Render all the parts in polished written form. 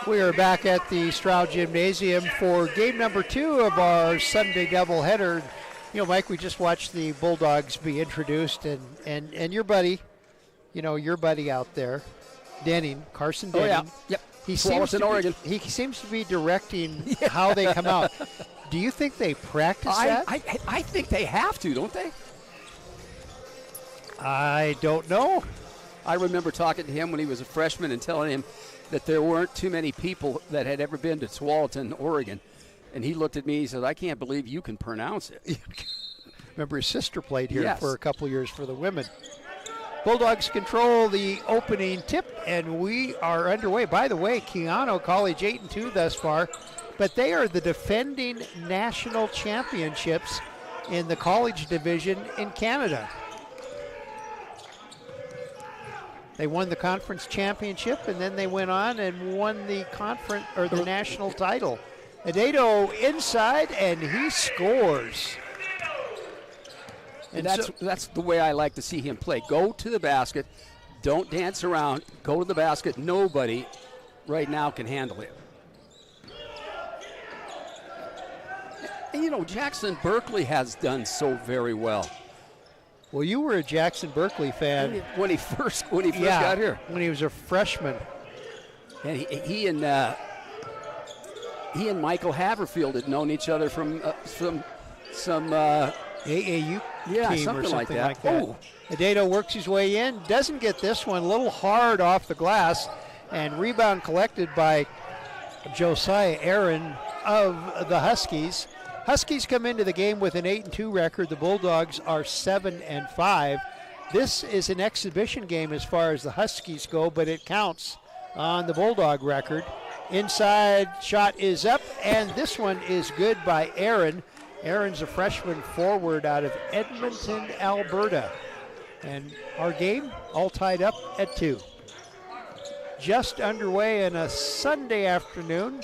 We are back at the Stroud Gymnasium for game number 2 of our Sunday doubleheader. You know, Mike, we just watched the Bulldogs be introduced, and your buddy, your buddy out there, Carson Denning. Oh, yeah. Yep. He seems to be directing how they come out. Do you think they practice that? I think they have to, don't they? I don't know. I remember talking to him when he was a freshman and telling him that there weren't too many people that had ever been to Tualatin, Oregon. And he looked at me, he said, I can't believe you can pronounce it. Remember his sister played here Yes. for a couple years for the women. Bulldogs control the opening tip, and we are underway. By the way, Keyano College 8-2 thus far, but they are the defending national championships in the college division in Canada. They won the conference championship, and then they went on and won the conference or the national title. Adedo inside, and he scores. And that's the way I like to see him play. Go to the basket. Don't dance around. Go to the basket. Nobody right now can handle him. And, Jackson Berkeley has done so very well. Well, you were a Jackson Berkeley fan when he first got here. When he was a freshman. And he and Michael Haverfield had known each other from some AAU team something or something like that. Oh. Adedo works his way in, doesn't get this one, a little hard off the glass, and rebound collected by Josiah Aaron of the Huskies. Huskies come into the game with an 8-2 record. The Bulldogs are 7-5. This is an exhibition game as far as the Huskies go, but it counts on the Bulldog record. Inside shot is up, and this one is good by Aaron. Aaron's a freshman forward out of Edmonton, Alberta. And our game all tied up at 2. Just underway on a Sunday afternoon.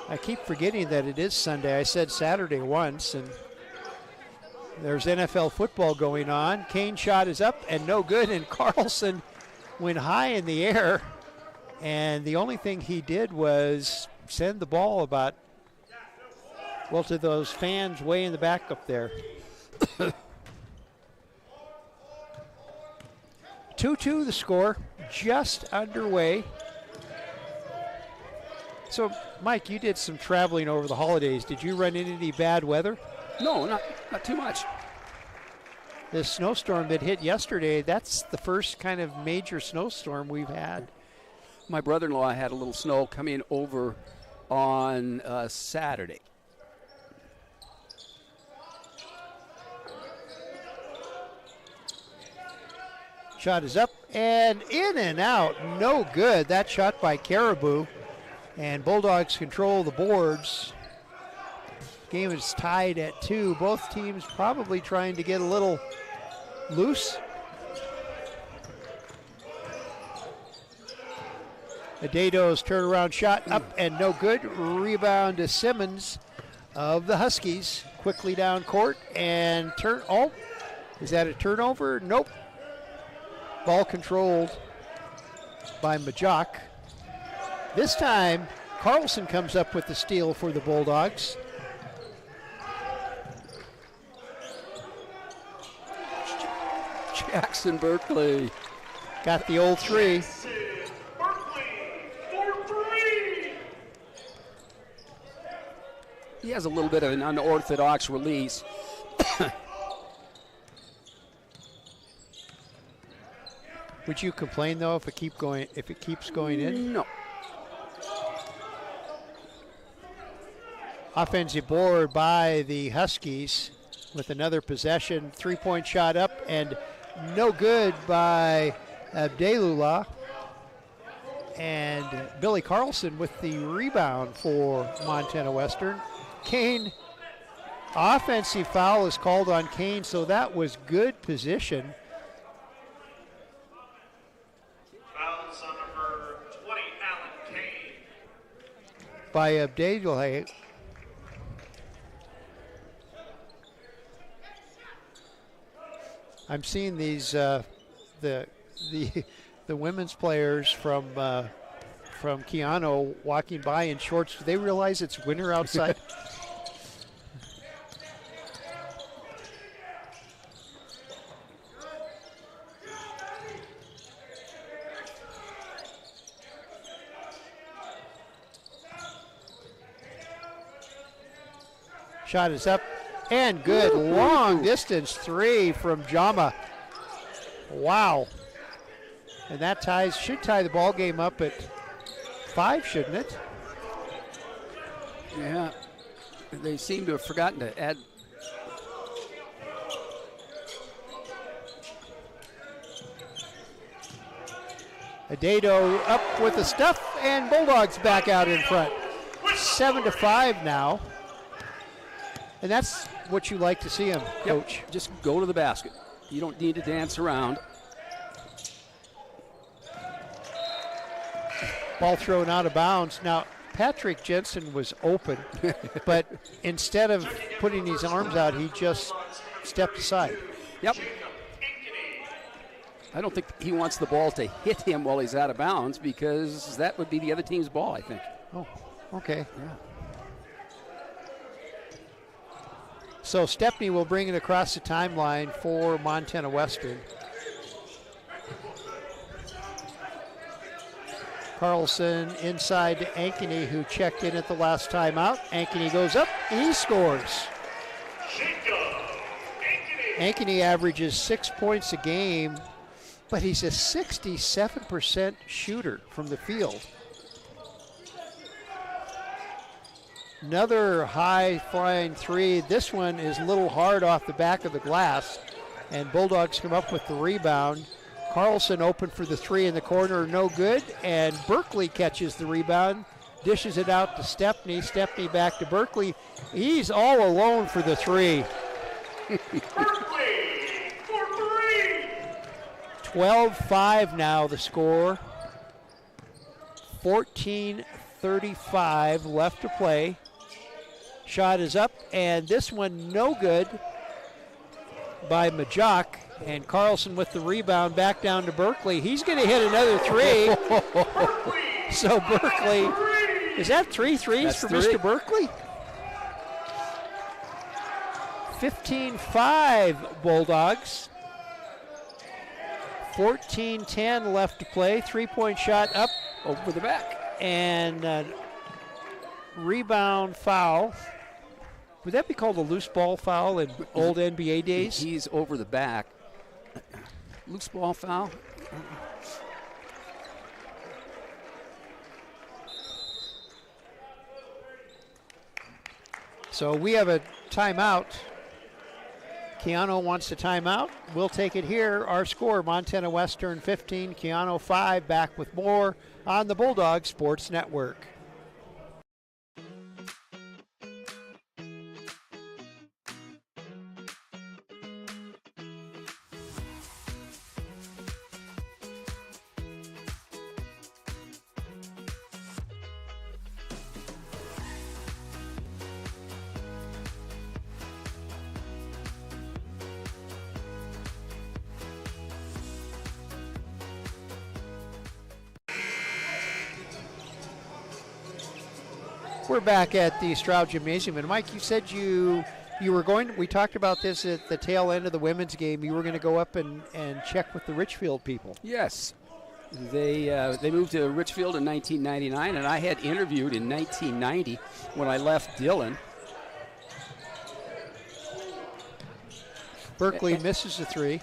I keep forgetting that it is Sunday. I said Saturday once, and there's NFL football going on. Kane shot is up and no good, and Carlson went high in the air, and the only thing he did was send the ball to those fans way in the back up there. 2-2 the score, just underway. So, Mike, you did some traveling over the holidays. Did you run into any bad weather? No, not too much. This snowstorm that hit yesterday, that's the first kind of major snowstorm we've had. My brother-in-law had a little snow coming over on Saturday. Shot is up and in and out. No good. That shot by Caribou. And Bulldogs control the boards. Game is tied at 2. Both teams probably trying to get a little loose. Adedo's turnaround shot up and no good. Rebound to Simmons of the Huskies. Quickly down court and turn. Oh, is that a turnover? Nope. Ball controlled by Majok. This time, Carlson comes up with the steal for the Bulldogs. Jackson Berkeley got the old 3. He has a little bit of an unorthodox release. Would you complain though if it keeps going in? No. Offensive board by the Huskies with another possession. 3-point shot up and no good by Abdelullah. And Billy Carlson with the rebound for Montana Western. Kane, offensive foul is called on Kane, so that was good position. Fouls on number 20, Alan Kane. By Abdelullah. I'm seeing these the the women's players from Keyano walking by in shorts, do they realize it's winter outside? Shot is up and good. Long distance three from Jama. Wow. And that should tie the ball game up at 5, shouldn't it? Yeah. They seem to have forgotten to add. Adado up with the stuff, and Bulldogs back out in front. 7-5 now. And that's what you like to see him, Coach. Yep. Just go to the basket. You don't need to dance around. Ball thrown out of bounds. Now, Patrick Jensen was open, but instead of putting his arms out, he just stepped aside. Yep. I don't think he wants the ball to hit him while he's out of bounds, because that would be the other team's ball, I think. Oh, okay. Yeah. So Stepney will bring it across the timeline for Montana Western. Carlson inside to Ankeny, who checked in at the last timeout. Ankeny goes up, and he scores. Ankeny averages 6 points a game, but he's a 67% shooter from the field. Another high-flying three. This one is a little hard off the back of the glass, and Bulldogs come up with the rebound. Carlson open for the three in the corner, no good, and Berkeley catches the rebound, dishes it out to Stepney. Stepney back to Berkeley. He's all alone for the three. Berkeley for three. 12-5 now the score. 14:35 left to play. Shot is up, and this one no good by Majok. And Carlson with the rebound back down to Berkeley. He's going to hit another three. So Berkeley, is that 3 threes That's for three. Mr. Berkeley? 15-5 Bulldogs. 14-10 left to play. 3-point shot up Over the back. and rebound foul. Would that be called a loose ball foul in old NBA days? He's over the back. Loose ball foul. So we have a timeout. Keyano wants a timeout. We'll take it here. Our score, Montana Western 15, Keyano 5. Back with more on the Bulldog Sports Network. We're back at the Stroud Gymnasium, and Mike, you said you were going. We talked about this at the tail end of the women's game. You were going to go up and check with the Richfield people. Yes. They moved to Richfield in 1999, and I had interviewed in 1990 when I left Dillon. Berkeley misses the three.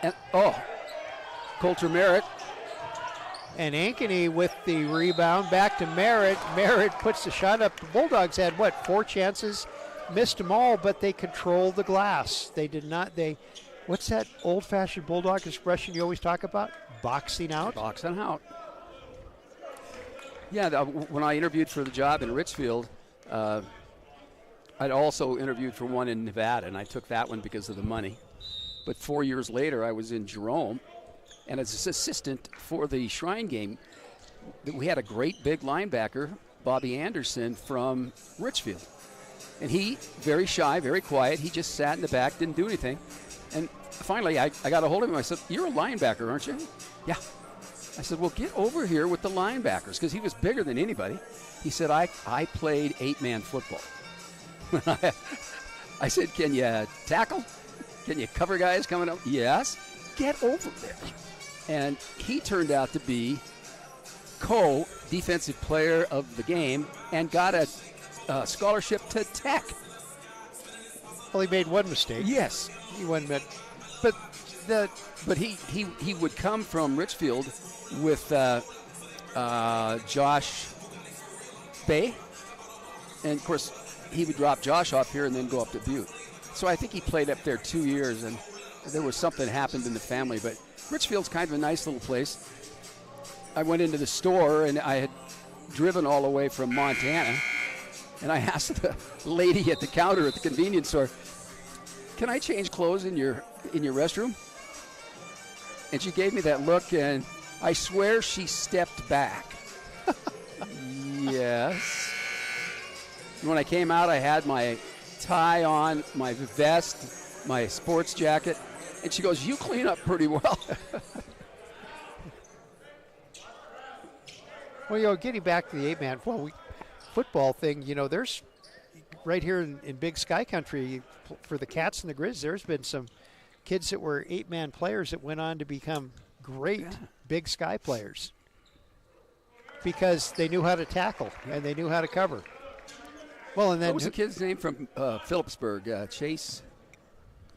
And, Coulter Merritt. And Ankeny with the rebound, back to Merritt. Merritt puts the shot up. The Bulldogs had, 4 chances? Missed them all, but they controlled the glass. They did not, what's that old-fashioned Bulldog expression you always talk about? Boxing out? Boxing out. Yeah, when I interviewed for the job in Richfield, I'd also interviewed for one in Nevada, and I took that one because of the money. But 4 years later, I was in Jerome, and as an assistant for the Shrine game, we had a great big linebacker, Bobby Anderson from Richfield. And he, very shy, very quiet, he just sat in the back, didn't do anything. And finally, I got a hold of him. I said, "You're a linebacker, aren't you?" "Yeah." I said, "Well, get over here with the linebackers," because he was bigger than anybody. He said, I played 8-man football. I said, "Can you tackle? Can you cover guys coming up?" "Yes." "Get over there." And he turned out to be co-defensive player of the game and got a scholarship to Tech. Well, he made one mistake. Yes. He wasn't meant. But he would come from Richfield with Josh Bay, and of course he would drop Josh off here and then go up to Butte. So I think he played up there 2 years, and there was something happened in the family. But Richfield's kind of a nice little place. I went into the store, and I had driven all the way from Montana, and I asked the lady at the counter at the convenience store, "Can I change clothes in your restroom?" And she gave me that look, and I swear she stepped back. Yes. And when I came out, I had my tie on, my vest, my sports jacket, and she goes, "You clean up pretty well." Well, getting back to the 8-man football thing, there's right here in Big Sky Country for the Cats and the Grizz, there's been some kids that were 8-man players that went on to become great Big Sky players because they knew how to tackle and they knew how to cover. Well, and then what was the kid's name from Phillipsburg? Chase,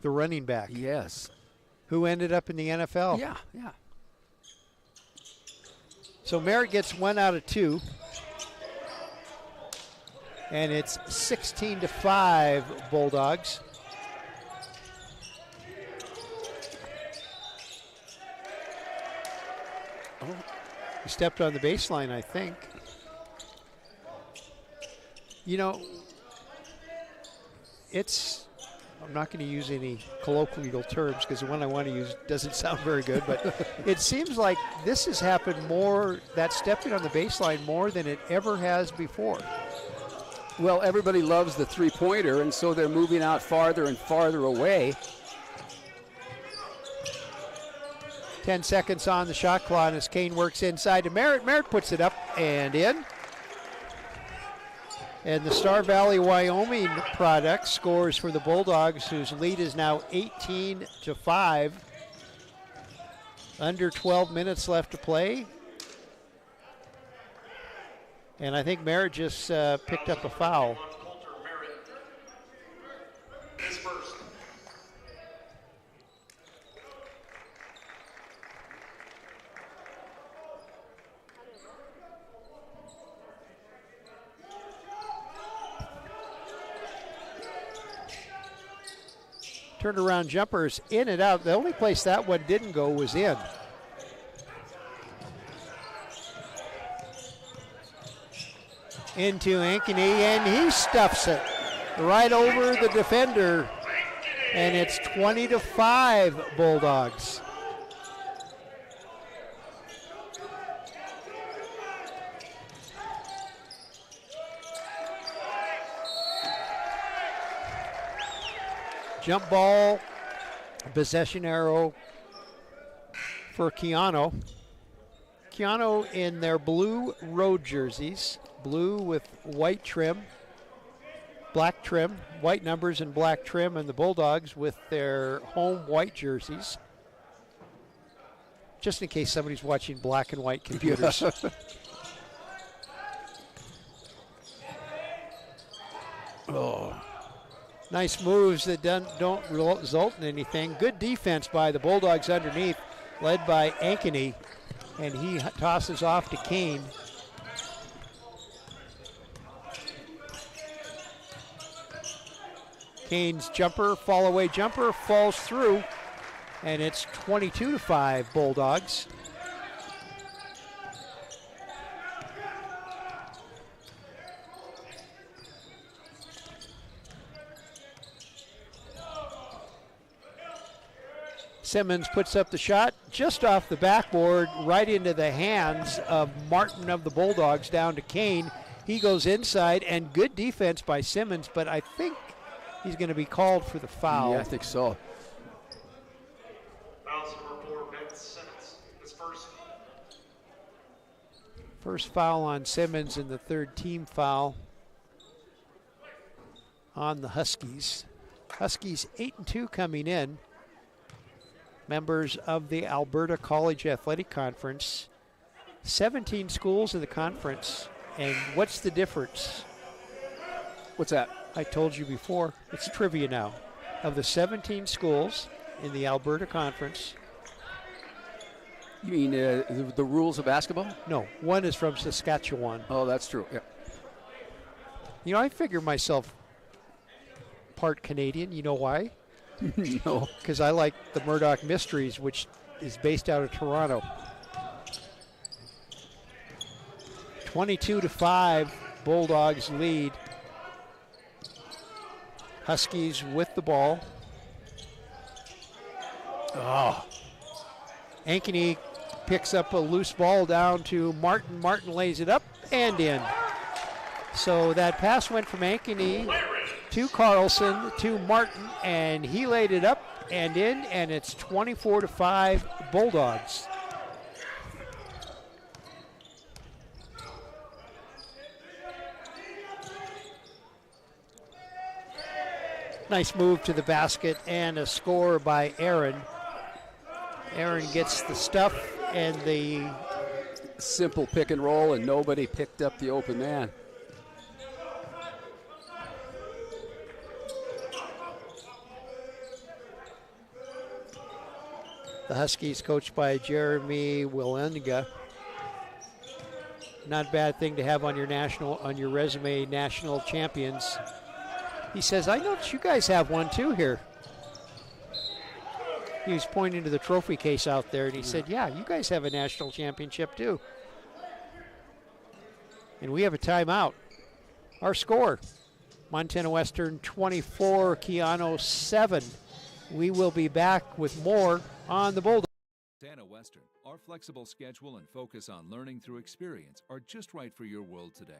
the running back. Yes. Who ended up in the NFL. Yeah. So Merritt gets 1 out of 2. And it's 16-5 Bulldogs. Oh, he stepped on the baseline, I think. I'm not going to use any colloquial terms because the one I want to use doesn't sound very good, but it seems like this has happened more, that stepping on the baseline, more than it ever has before. Well, everybody loves the three-pointer, and so they're moving out farther and farther away. 10 seconds on the shot clock as Kane works inside to Merritt. Merritt puts it up and in. And the Star Valley, Wyoming product scores for the Bulldogs, whose lead is now 18-5. Under 12 minutes left to play. And I think Merritt just picked up a foul. Turnaround jumpers in and out. The only place that one didn't go was in. Into Ankeny, and he stuffs it right over the defender, and it's 20-5 Bulldogs. Jump ball, possession arrow for Keyano. Keyano in their blue road jerseys, blue with white trim, black trim, white numbers and black trim, and the Bulldogs with their home white jerseys. Just in case somebody's watching black and white computers. Oh. Nice moves that don't result in anything. Good defense by the Bulldogs underneath, led by Ankeny, and he tosses off to Kane. Kane's jumper, fall away jumper, falls through, and it's 22-5 Bulldogs. Simmons puts up the shot just off the backboard, right into the hands of Martin of the Bulldogs, down to Kane. He goes inside, and good defense by Simmons, but I think he's going to be called for the foul. Yeah, I think so. First foul on Simmons and the third team foul on the Huskies. Huskies 8-2 coming in. Members of the Alberta College Athletic Conference. 17 schools in the conference. And what's the difference? What's that? I told you before, it's trivia now. Of the 17 schools in the Alberta Conference, You mean the rules of basketball? no, one is from Saskatchewan. Oh, that's true. Yeah. You know, I figure myself part Canadian. You know why? No. Because I like the Murdoch Mysteries, which is based out of Toronto. 22-5, Bulldogs lead. Huskies with the ball. Oh. Ankeny picks up a loose ball down to Martin. Martin lays it up and in. So that pass went from Ankeny to Carlson to Martin, and he laid it up and in, and it's 24-5 Bulldogs. Nice move to the basket and a score by Aaron. Aaron gets the stuff and the Simple pick and roll, and nobody picked up the open man. Huskies coached by Jeremy Willenga. Not a bad thing to have on your resume, national champions. He says, I noticed you guys have one too here. He was pointing to the trophy case out there, and he said, yeah, you guys have a national championship too. And we have a timeout. Our score, Montana Western 24, Keyano 7. We will be back with more on the Bulldogs. Montana Western, our flexible schedule and focus on learning through experience are just right for your world today.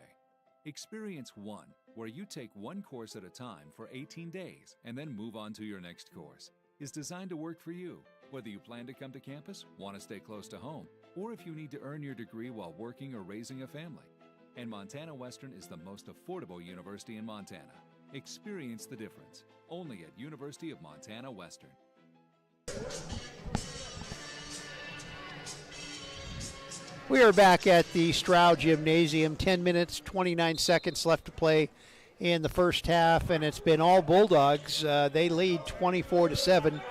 Experience One, where you take one course at a time for 18 days and then move on to your next course, is designed to work for you, whether you plan to come to campus, want to stay close to home, or if you need to earn your degree while working or raising a family. And Montana Western is the most affordable university in Montana. Experience the difference, only at University of Montana Western. We are back at the Stroud Gymnasium. 10 minutes, 29 seconds left to play in the first half, and it's been all Bulldogs. They lead 24-7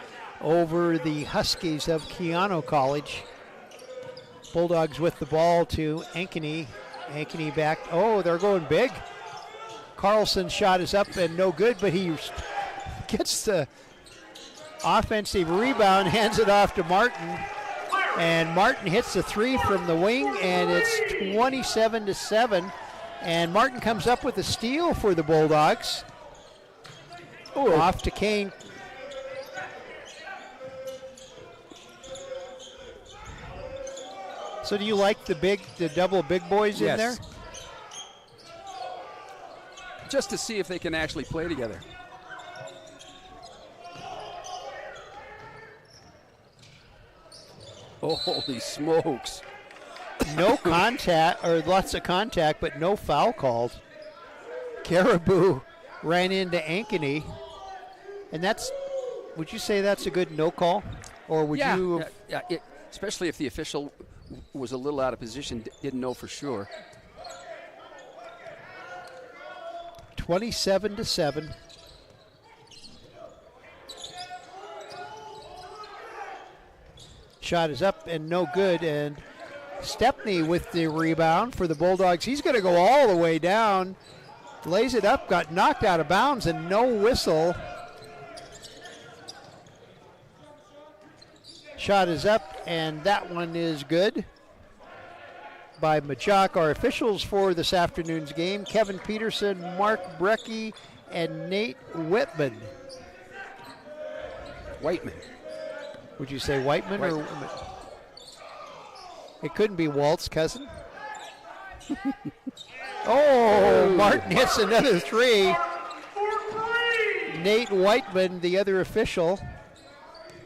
over the Huskies of Keyano College. Bulldogs with the ball to Ankeny. Ankeny back. Oh, they're going big. Carlson's shot is up and no good, but he gets the offensive rebound, hands it off to Martin. And Martin hits the three from the wing, and it's 27-7. And Martin comes up with a steal for the Bulldogs. Ooh. Off to Kane. So do you like the double big boys in there? Just to see if they can actually play together. Oh, holy smokes. No contact, or lots of contact, but no foul called. Caribou ran into Ankeny. And would you say that's a good no call? Or would you? Yeah, especially if the official was a little out of position, didn't know for sure. 27-7. Shot is up and no good, and Stepney with the rebound for the Bulldogs. He's going to go all the way down, lays it up, got knocked out of bounds, and no whistle. Shot is up, and that one is good by Majok. Our officials for this afternoon's game, Kevin Peterson, Mark Brecky, and Nate Whitman. Whiteman. Would you say Whiteman or Whitman? It couldn't be Walt's cousin. Oh, Martin hits another three. Nate Whiteman, the other official.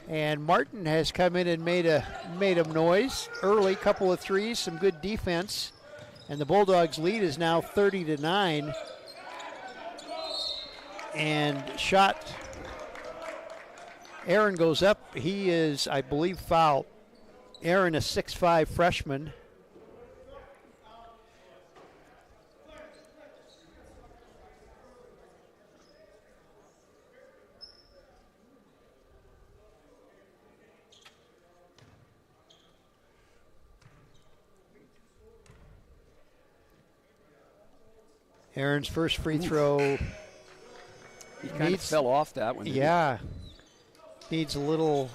And Martin has come in and made a noise early, couple of threes, some good defense. And the Bulldogs' lead is now 30-9. And shot, Aaron goes up. He is, I believe, fouled. Aaron, a 6'5" freshman. Aaron's first free throw. He kind of fell off that one. Yeah. Needs a little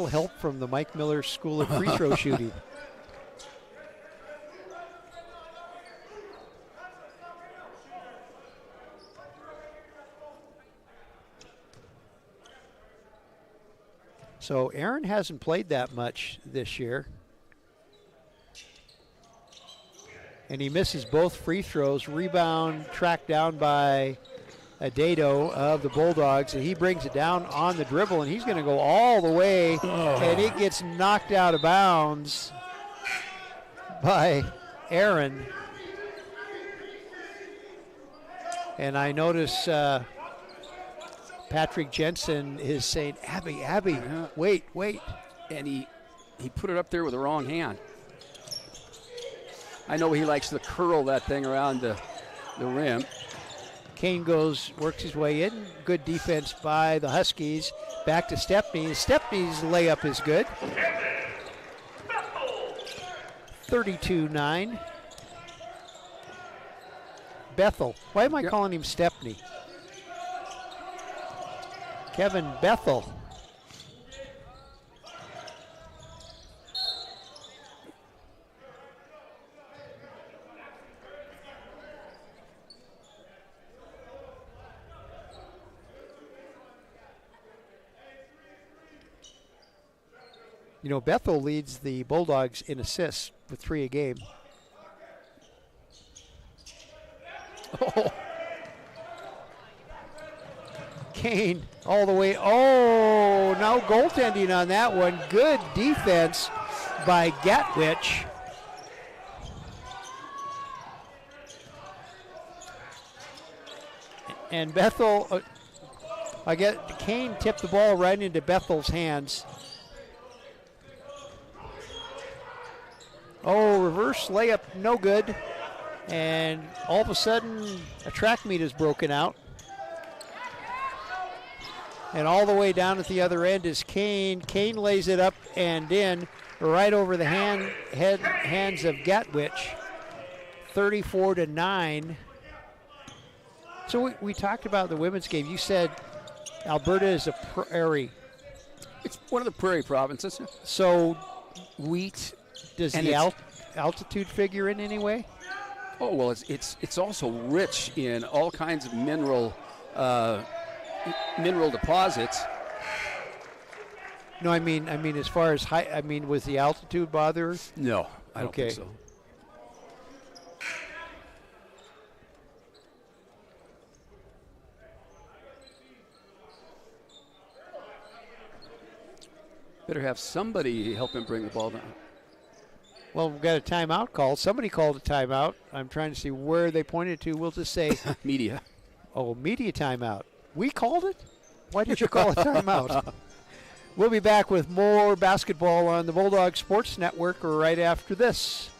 help from the Mike Miller School of Free Throw Shooting. So Aaron hasn't played that much this year. And he misses both free throws. Rebound tracked down by Dado of the Bulldogs, and he brings it down on the dribble, and he's going to go all the way, and it gets knocked out of bounds by Aaron. And I notice Patrick Jensen is saying, Abby, wait. And he put it up there with the wrong hand. I know he likes to curl that thing around the rim. Kane works his way in. Good defense by the Huskies. Back to Stepney. Stepney's layup is good. 32-9. Bethel. Why am I calling him Stepney? Kevin Bethel. You know, Bethel leads the Bulldogs in assists with 3 a game. Oh. Kane all the way. Oh, now goaltending on that one. Good defense by Gatwich. And Bethel, Kane tipped the ball right into Bethel's hands. Oh, reverse layup, no good. And all of a sudden, a track meet is broken out. And all the way down at the other end is Kane. Kane lays it up and in right over the hands of Gatwich. 34-9. So we talked about the women's game. You said Alberta is a prairie. It's one of the prairie provinces. So wheat, does the altitude figure in any way? Oh, well, it's also rich in all kinds of mineral deposits. No, I mean as far as height, was the altitude bother? No, I don't think so. Better have somebody help him bring the ball down. Well, we've got a timeout call. Somebody called a timeout. I'm trying to see where they pointed to. We'll just say media. Oh, media timeout. We called it? Why did you call a timeout? We'll be back with more basketball on the Bulldog Sports Network right after this.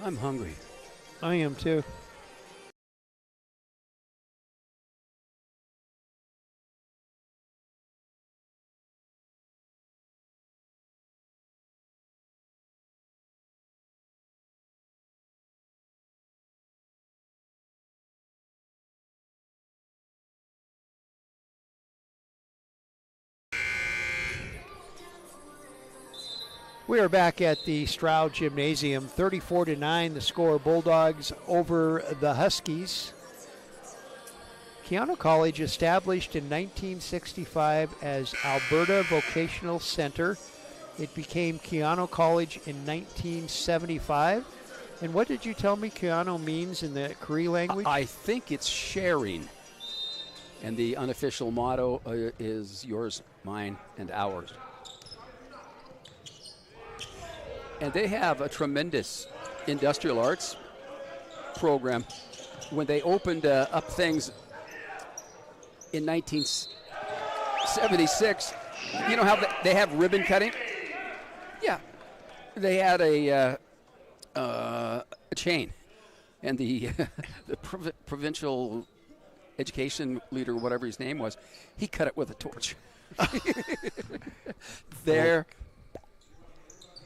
I'm hungry. I am too. We are back at the Stroud Gymnasium. 34-9 the score. Bulldogs over the Huskies. Keyano College, established in 1965 as Alberta Vocational Center. It became Keyano College in 1975. And what did you tell me Keyano means in the Cree language? I think it's sharing. And the unofficial motto is yours, mine, and ours. And they have a tremendous industrial arts program. When they opened up things in 1976, you know how they have ribbon cutting? Yeah. They had a chain. And the provincial education leader, whatever his name was, he cut it with a torch. There.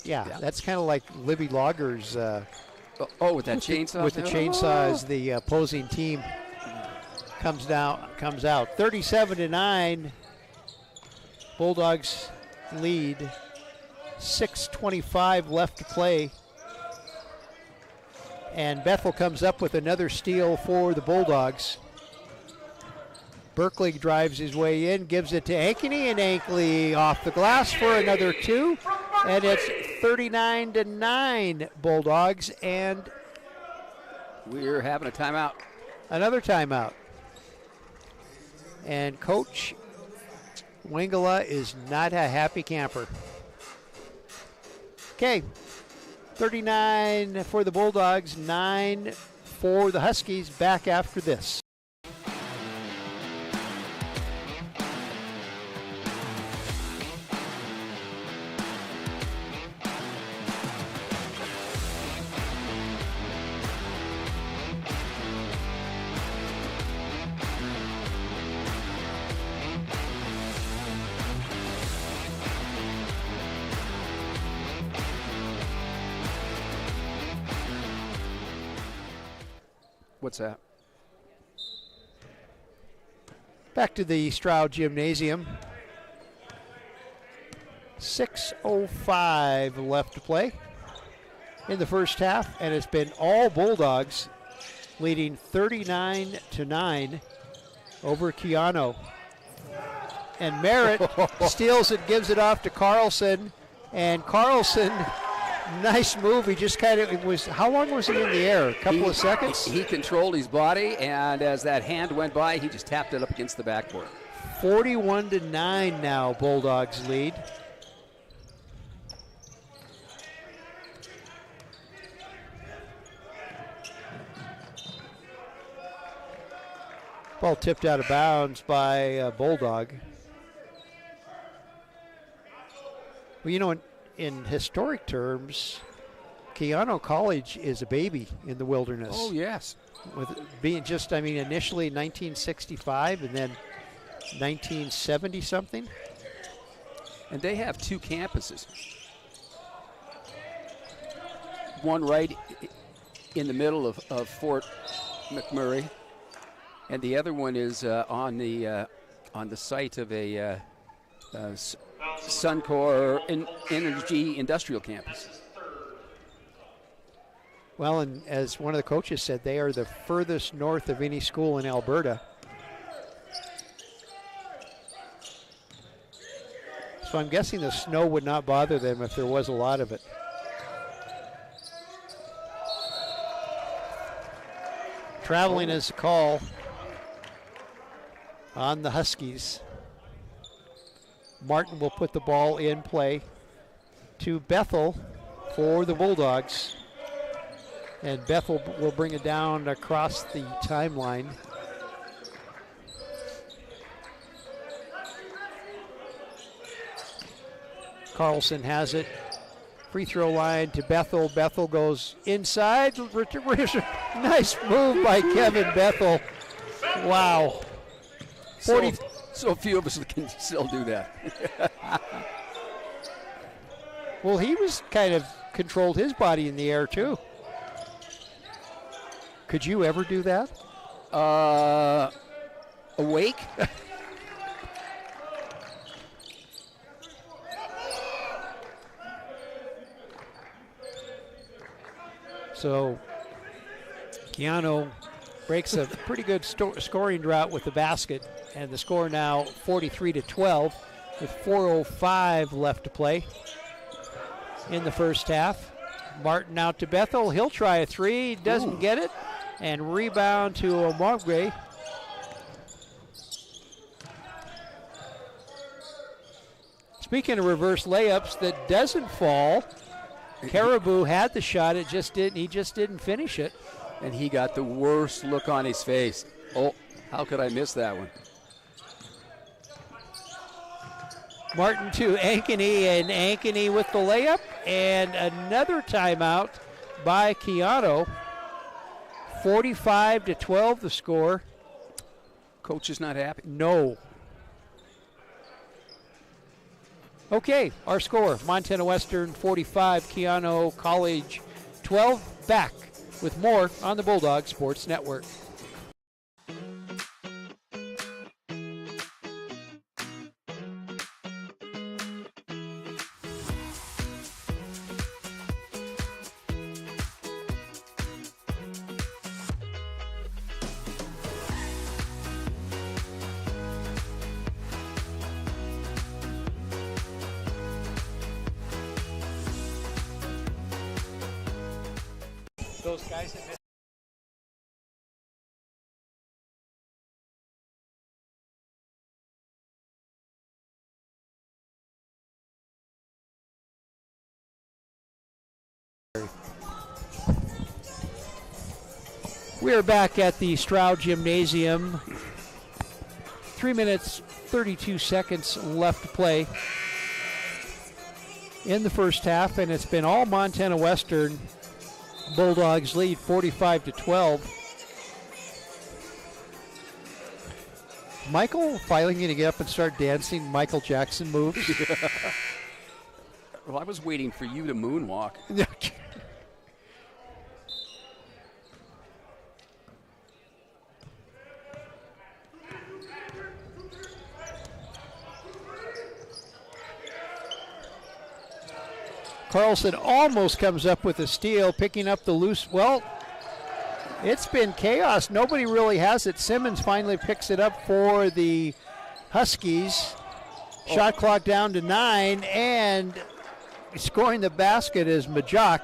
Yeah, that's kind of like Libby Lager's. With that chainsaw? With the chainsaw as the opposing team comes out. 37-9. Bulldogs lead. 6:25 left to play. And Bethel comes up with another steal for the Bulldogs. Berkeley drives his way in, gives it to Ankeny, and Ankeny off the glass for another two. And it's 39-9 Bulldogs, and we're having a timeout. Another timeout. And Coach Wingala is not a happy camper. Okay, 39 for the Bulldogs, 9 for the Huskies. Back after this. What's that? Back to the Stroud Gymnasium. 6:05 left to play in the first half, and it's been all Bulldogs leading 39-9 over Keyano. And Merritt steals it, gives it off to Carlson, and Carlson, nice move. He just kind of, how long was he in the air? A couple of seconds? He controlled his body, and as that hand went by, he just tapped it up against the backboard. 41-9 now, Bulldogs lead. Ball tipped out of bounds by Bulldog. Well, you know, in historic terms, Keyano College is a baby in the wilderness. Oh, yes. With being just, initially 1965 and then 1970 something. And they have two campuses. One right in the middle of Fort McMurray, and the other one is on the site of a Suncor Energy Industrial Campus. Well, and as one of the coaches said, they are the furthest north of any school in Alberta. So I'm guessing the snow would not bother them if there was a lot of it. Traveling is a call on the Huskies. Martin will put the ball in play to Bethel for the Bulldogs. And Bethel will bring it down across the timeline. Carlson has it. Free throw line to Bethel. Bethel goes inside. Nice move by Kevin Bethel. Wow. 40. So few of us can still do that. Well, he was kind of controlled his body in the air too. Could you ever do that? Awake? So Keyano breaks a pretty good scoring drought with the basket, and the score now 43-12 with 4:05 left to play in the first half. Martin out to Bethel. He'll try a three, doesn't get it, and rebound to Omogre. Speaking of reverse layups that doesn't fall, Caribou had the shot. He just didn't finish it. And he got the worst look on his face. Oh, how could I miss that one? Martin to Ankeny, and Ankeny with the layup, and another timeout by Keyano. 45-12 the score. Coach is not happy. No. Okay, our score, Montana Western 45, Keyano College 12. Back with more on the Bulldog Sports Network. Those guys that missed. We are back at the Stroud Gymnasium. 3 minutes, 32 seconds left to play in the first half, and it's been all Montana Western. Bulldogs lead 45-12. Michael finally going to get up and start dancing Michael Jackson moves. Well, I was waiting for you to moonwalk. Carlson almost comes up with a steal, picking up the loose. Well, it's been chaos. Nobody really has it. Simmons finally picks it up for the Huskies. Shot clock down to 9, and scoring the basket is Majok.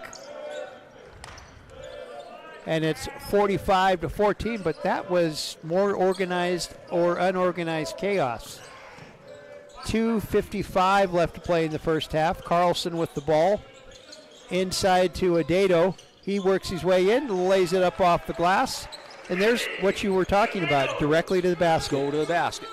And it's 45-14, but that was more organized or unorganized chaos. 2:55 left to play in the first half. Carlson with the ball. Inside to Adato. He works his way in, lays it up off the glass. And there's what you were talking about, directly to the basket. Go to the basket.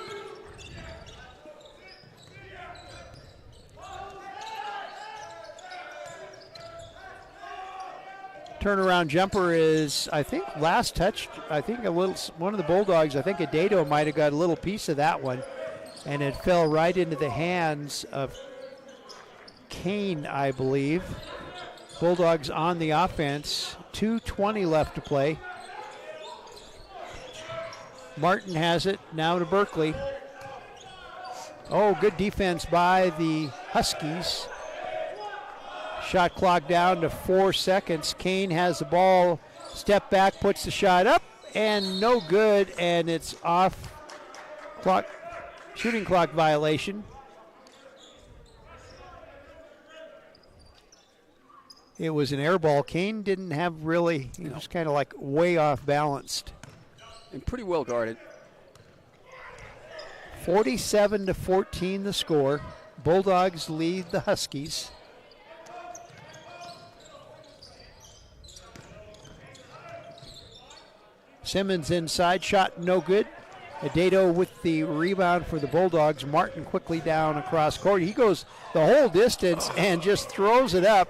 Turnaround jumper is, I think, last touched. I think one of the Bulldogs, I think Adato might have got a little piece of that one. And it fell right into the hands of Kane, I believe. Bulldogs on the offense. 2:20 left to play. Martin has it now to Berkeley. Oh, good defense by the Huskies. Shot clock down to 4 seconds. Kane has the ball. Step back, puts the shot up, and no good, and it's off clock. Shooting clock violation. It was an air ball. Kane didn't have really, he was kind of like way off balanced. And pretty well guarded. 47-14 the score. Bulldogs lead the Huskies. Simmons inside, shot no good. Adato with the rebound for the Bulldogs. Martin quickly down across court. He goes the whole distance and just throws it up.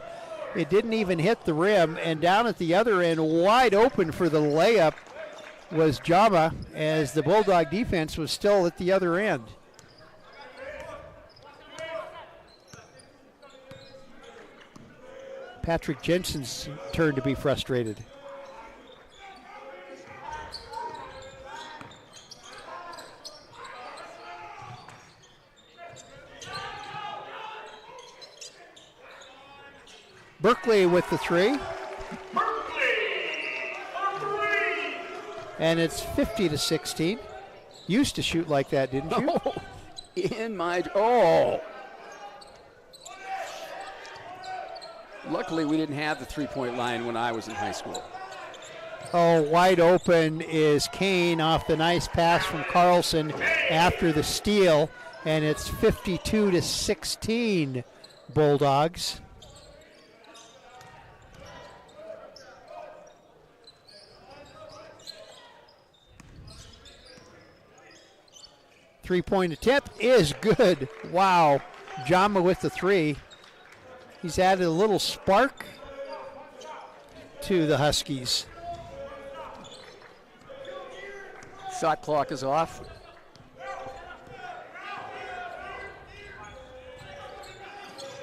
It didn't even hit the rim. And down at the other end, wide open for the layup, was Jama, as the Bulldog defense was still at the other end. Patrick Jensen's turn to be frustrated. Berkeley with the three. Berkeley and it's 50-16. Used to shoot like that, didn't you? Oh, in my, oh. Luckily, we didn't have the three-point line when I was in high school. Oh, wide open is Kane off the nice pass from Carlson after the steal, and it's 52-16 Bulldogs. Three-point attempt is good. Wow. Jama with the three. He's added a little spark to the Huskies. Shot clock is off.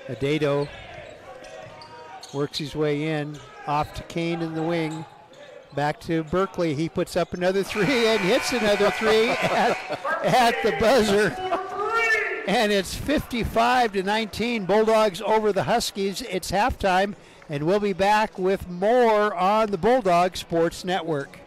Adedo works his way in, off to Kane in the wing. Back to Berkeley. He puts up another three and hits another three at the buzzer. And it's 55-19. Bulldogs over the Huskies. It's halftime, and we'll be back with more on the Bulldog Sports Network.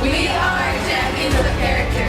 We are champions of character.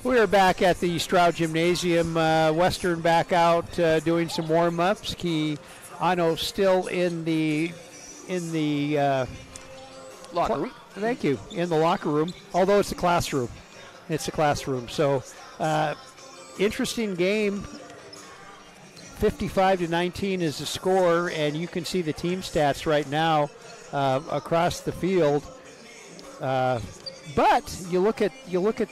We are back at the Stroud Gymnasium. Western back out doing some warm-ups. Keyano still in the Locker room. Thank you. In the locker room, although it's a classroom. It's a classroom. So, interesting game. 55-19 is the score, and you can see the team stats right now across the field. But you look at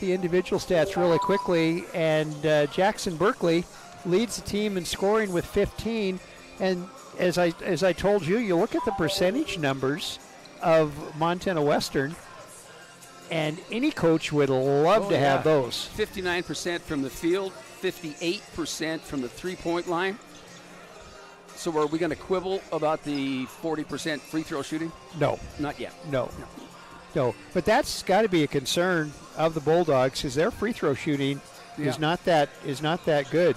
the individual stats really quickly, and Jackson Berkeley leads the team in scoring with 15. And as I told you, you look at the percentage numbers of Montana Western, and any coach would love to have those. 59% from the field, 58% from the three-point line. So are we going to quibble about the 40% free throw shooting? No. Not yet. No. But that's got to be a concern of the Bulldogs, because their free throw shooting is not that good.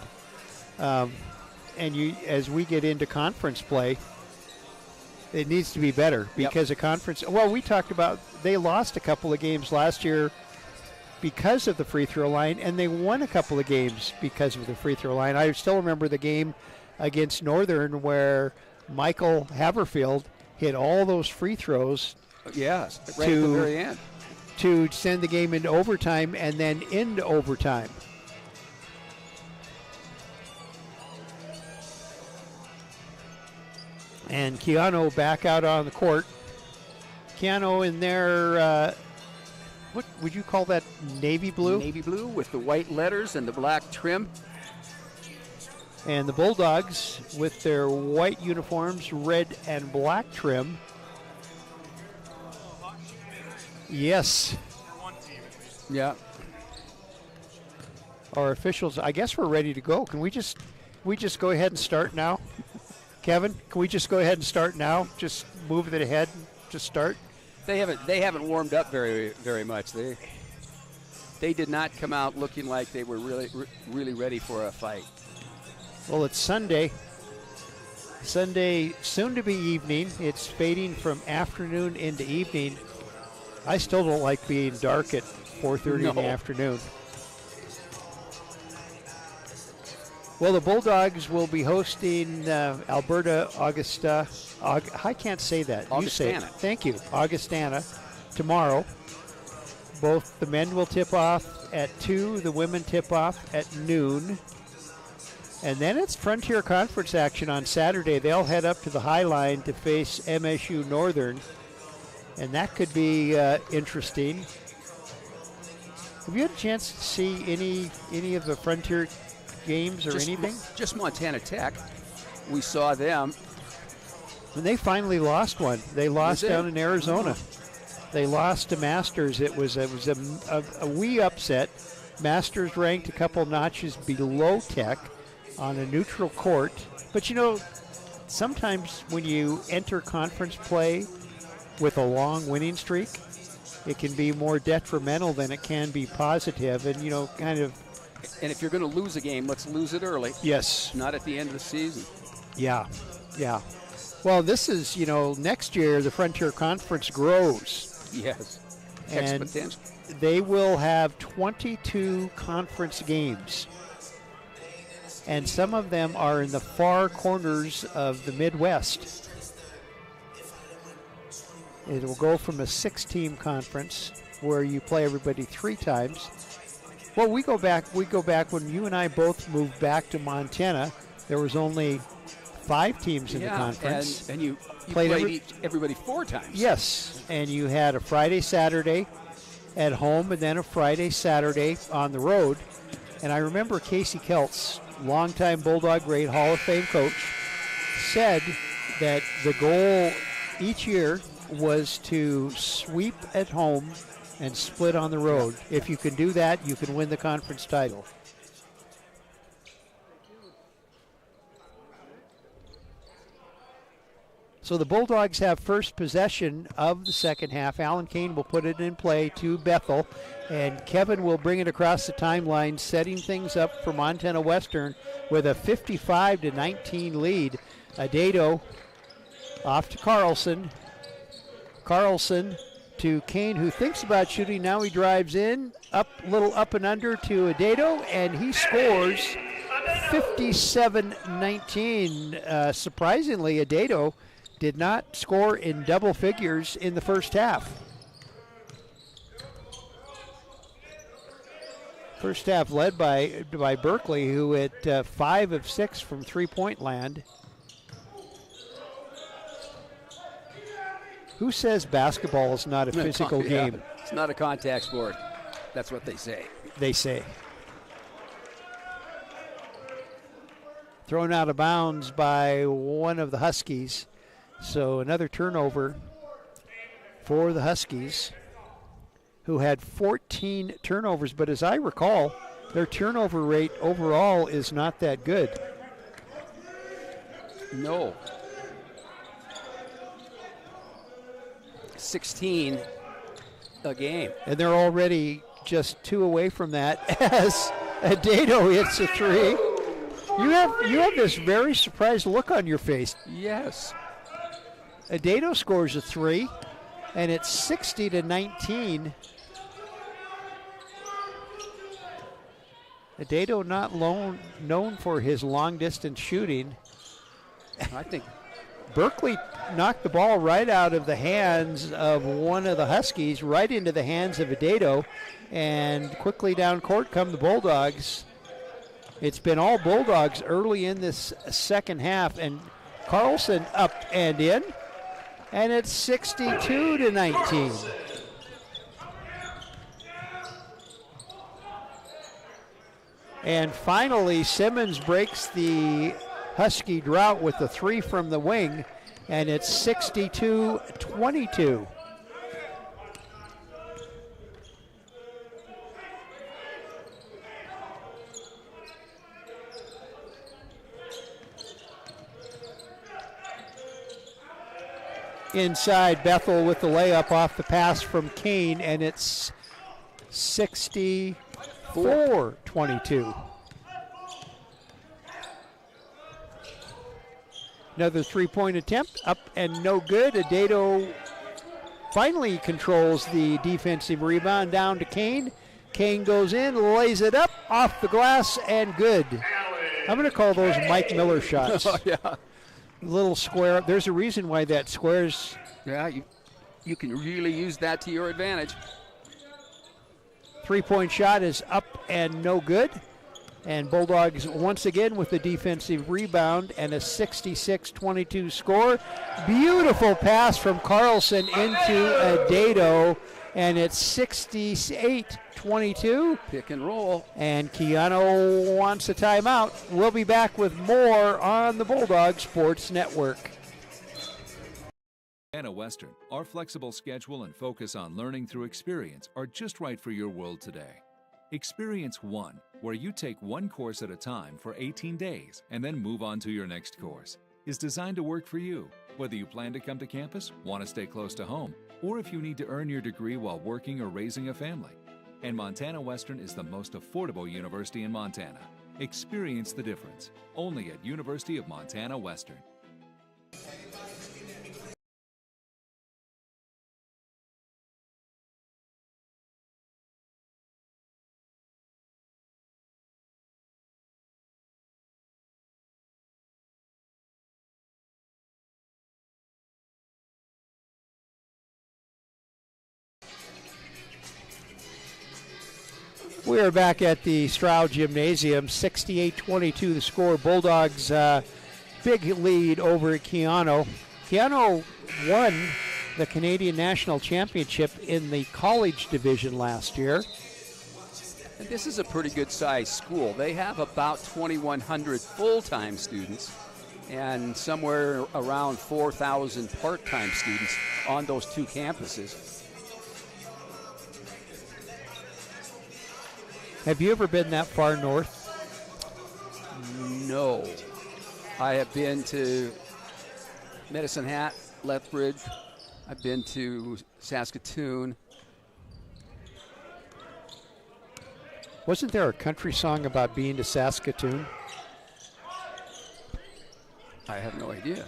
And as we get into conference play, it needs to be better, because a conference. Well, we talked about they lost a couple of games last year because of the free throw line, and they won a couple of games because of the free throw line. I still remember the game against Northern where Michael Haverfield hit all those free throws. Yes, right at the very end. To send the game into overtime and then into overtime. And Keyano back out on the court. Keyano in their, what would you call that, navy blue? Navy blue with the white letters and the black trim. And the Bulldogs with their white uniforms, red and black trim. Yes. Yeah. Our officials, I guess we're ready to go. Can we just go ahead and start now? Kevin, can we just go ahead and start now? Just move it ahead and just start? They haven't warmed up very very much. They did not come out looking like they were really ready for a fight. Well, it's Sunday. Sunday, soon to be evening. It's fading from afternoon into evening. I still don't like being dark at 4:30 in the afternoon. Well, the Bulldogs will be hosting Alberta Augusta. I can't say that. Augustana. You say it. Thank you. Augustana tomorrow. Both the men will tip off at 2. The women tip off at noon. And then it's Frontier Conference action on Saturday. They'll head up to the High Line to face MSU Northern. And that could be interesting. Have you had a chance to see any of the Frontier games or anything? Just Montana Tech. We saw them. And they finally lost one. They lost down in Arizona. They lost to Masters. It was a wee upset. Masters ranked a couple notches below Tech on a neutral court. But sometimes when you enter conference play with a long winning streak, it can be more detrimental than it can be positive. And And if you're going to lose a game, let's lose it early. Yes. Not at the end of the season. Yeah. Well, this is, next year the Frontier Conference grows. Yes. And Exponential. they will have 22 conference games. And some of them are in the far corners of the Midwest. It will go from a 6-team conference where you play everybody 3 times. Well, we go back when you and I both moved back to Montana. There was only 5 teams in the conference. And you played everybody 4 times. Yes, and you had a Friday, Saturday at home, and then a Friday, Saturday on the road. And I remember Casey Keltz, longtime Bulldog Great Hall of Fame coach, said that the goal each year was to sweep at home and split on the road. If you can do that, you can win the conference title. So the Bulldogs have first possession of the second half. Alan Kane will put it in play to Bethel, and Kevin will bring it across the timeline, setting things up for Montana Western with a 55-19 lead. Adato off to Carlson. Carlson to Kane, who thinks about shooting. Now he drives in, little up and under to Adato, and he scores 57-19. Surprisingly, Adato did not score in double figures in the first half. First half led by Berkeley, who at 5 of 6 from three-point land. Who says basketball is not a physical game? It's not a contact sport. That's what they say. They say. Thrown out of bounds by one of the Huskies. So another turnover for the Huskies, who had 14 turnovers. But as I recall, their turnover rate overall is not that good. No. 16 a game. And they're already just 2 away from that as Adato hits a 3. You have this very surprised look on your face. Yes. Adato scores a 3, and it's 60-19. Adato not known for his long-distance shooting. I think Berkeley knocked the ball right out of the hands of one of the Huskies, right into the hands of Adato, and quickly down court come the Bulldogs. It's been all Bulldogs early in this second half, and Carlson up and in, and it's 62-19. And finally, Simmons breaks the Husky drought with the 3 from the wing, and it's 62-22. Inside, Bethel with the layup off the pass from Kane, and it's 64-22. Another three-point attempt, up and no good. Adato finally controls the defensive rebound down to Kane. Kane goes in, lays it up, off the glass, and good. I'm going to call those Mike Miller shots. Oh, yeah. Little square. There's a reason why that squares. Yeah, you can really use that to your advantage. Three-point shot is up and no good. And Bulldogs once again with the defensive rebound and a 66-22 score. Beautiful pass from Carlson into Adato, and it's 68-22. Pick and roll. And Keyano wants a timeout. We'll be back with more on the Bulldog Sports Network. Montana Western, our flexible schedule and focus on learning through experience are just right for your world today. Experience One, where you take one course at a time for 18 days and then move on to your next course, is designed to work for you, whether you plan to come to campus, want to stay close to home, or if you need to earn your degree while working or raising a family. And Montana Western is the most affordable university in Montana. Experience the difference, only at University of Montana Western. We are back at the Stroud Gymnasium, 68-22 the score. Bulldogs big lead over at Keyano. Keyano won the Canadian National Championship in the college division last year. And this is a pretty good sized school. They have about 2,100 full-time students and somewhere around 4,000 part-time students on those two campuses. Have you ever been that far north? No. I have been to Medicine Hat, Lethbridge. I've been to Saskatoon. Wasn't there a country song about being to Saskatoon? I have no idea.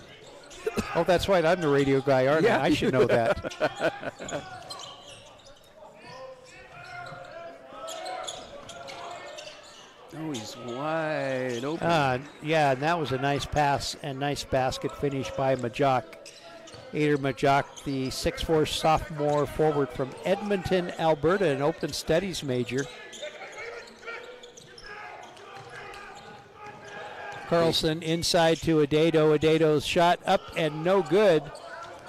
Oh, that's right. I'm the radio guy, aren't I? I should know that. Oh, he's wide open. Yeah, and that was a nice pass and nice basket finish by Majok. Ader Majok, the 6'4" sophomore forward from Edmonton, Alberta, an open studies major. Carlson inside to Adedo. Adedo's shot up and no good.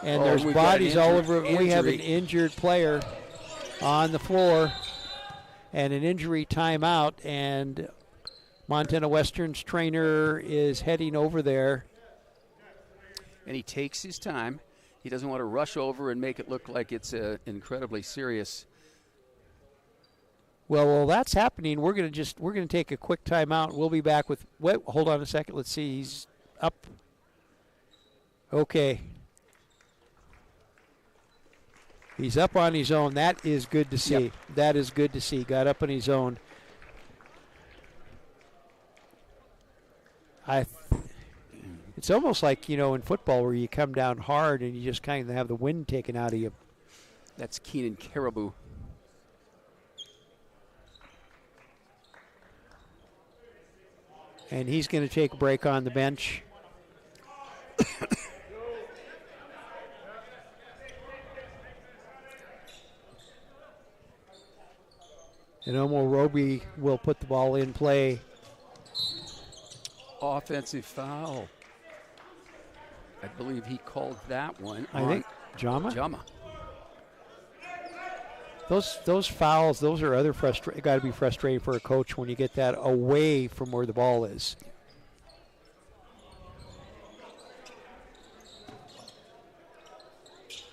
And there's we've got bodies all over. We have an injury. injured player on the floor and an injury timeout. And Montana Western's trainer is heading over there. And he takes his time. He doesn't want to rush over and make it look like it's incredibly serious. Well, while that's happening, we're gonna take a quick timeout. We'll be back with. Wait, hold on a second. Let's see. He's up. Okay. He's up on his own. That is good to see. Yep. That is good to see. Got up on his own. It's almost like, in football where you come down hard and you just kind of have the wind taken out of you. That's Keenan Caribou. And he's going to take a break on the bench. And Omo Roby will put the ball in play. Offensive foul. I believe he called that one. I think Jama. Jama. Those fouls, those are other frustrating. Got to be frustrating for a coach when you get that away from where the ball is.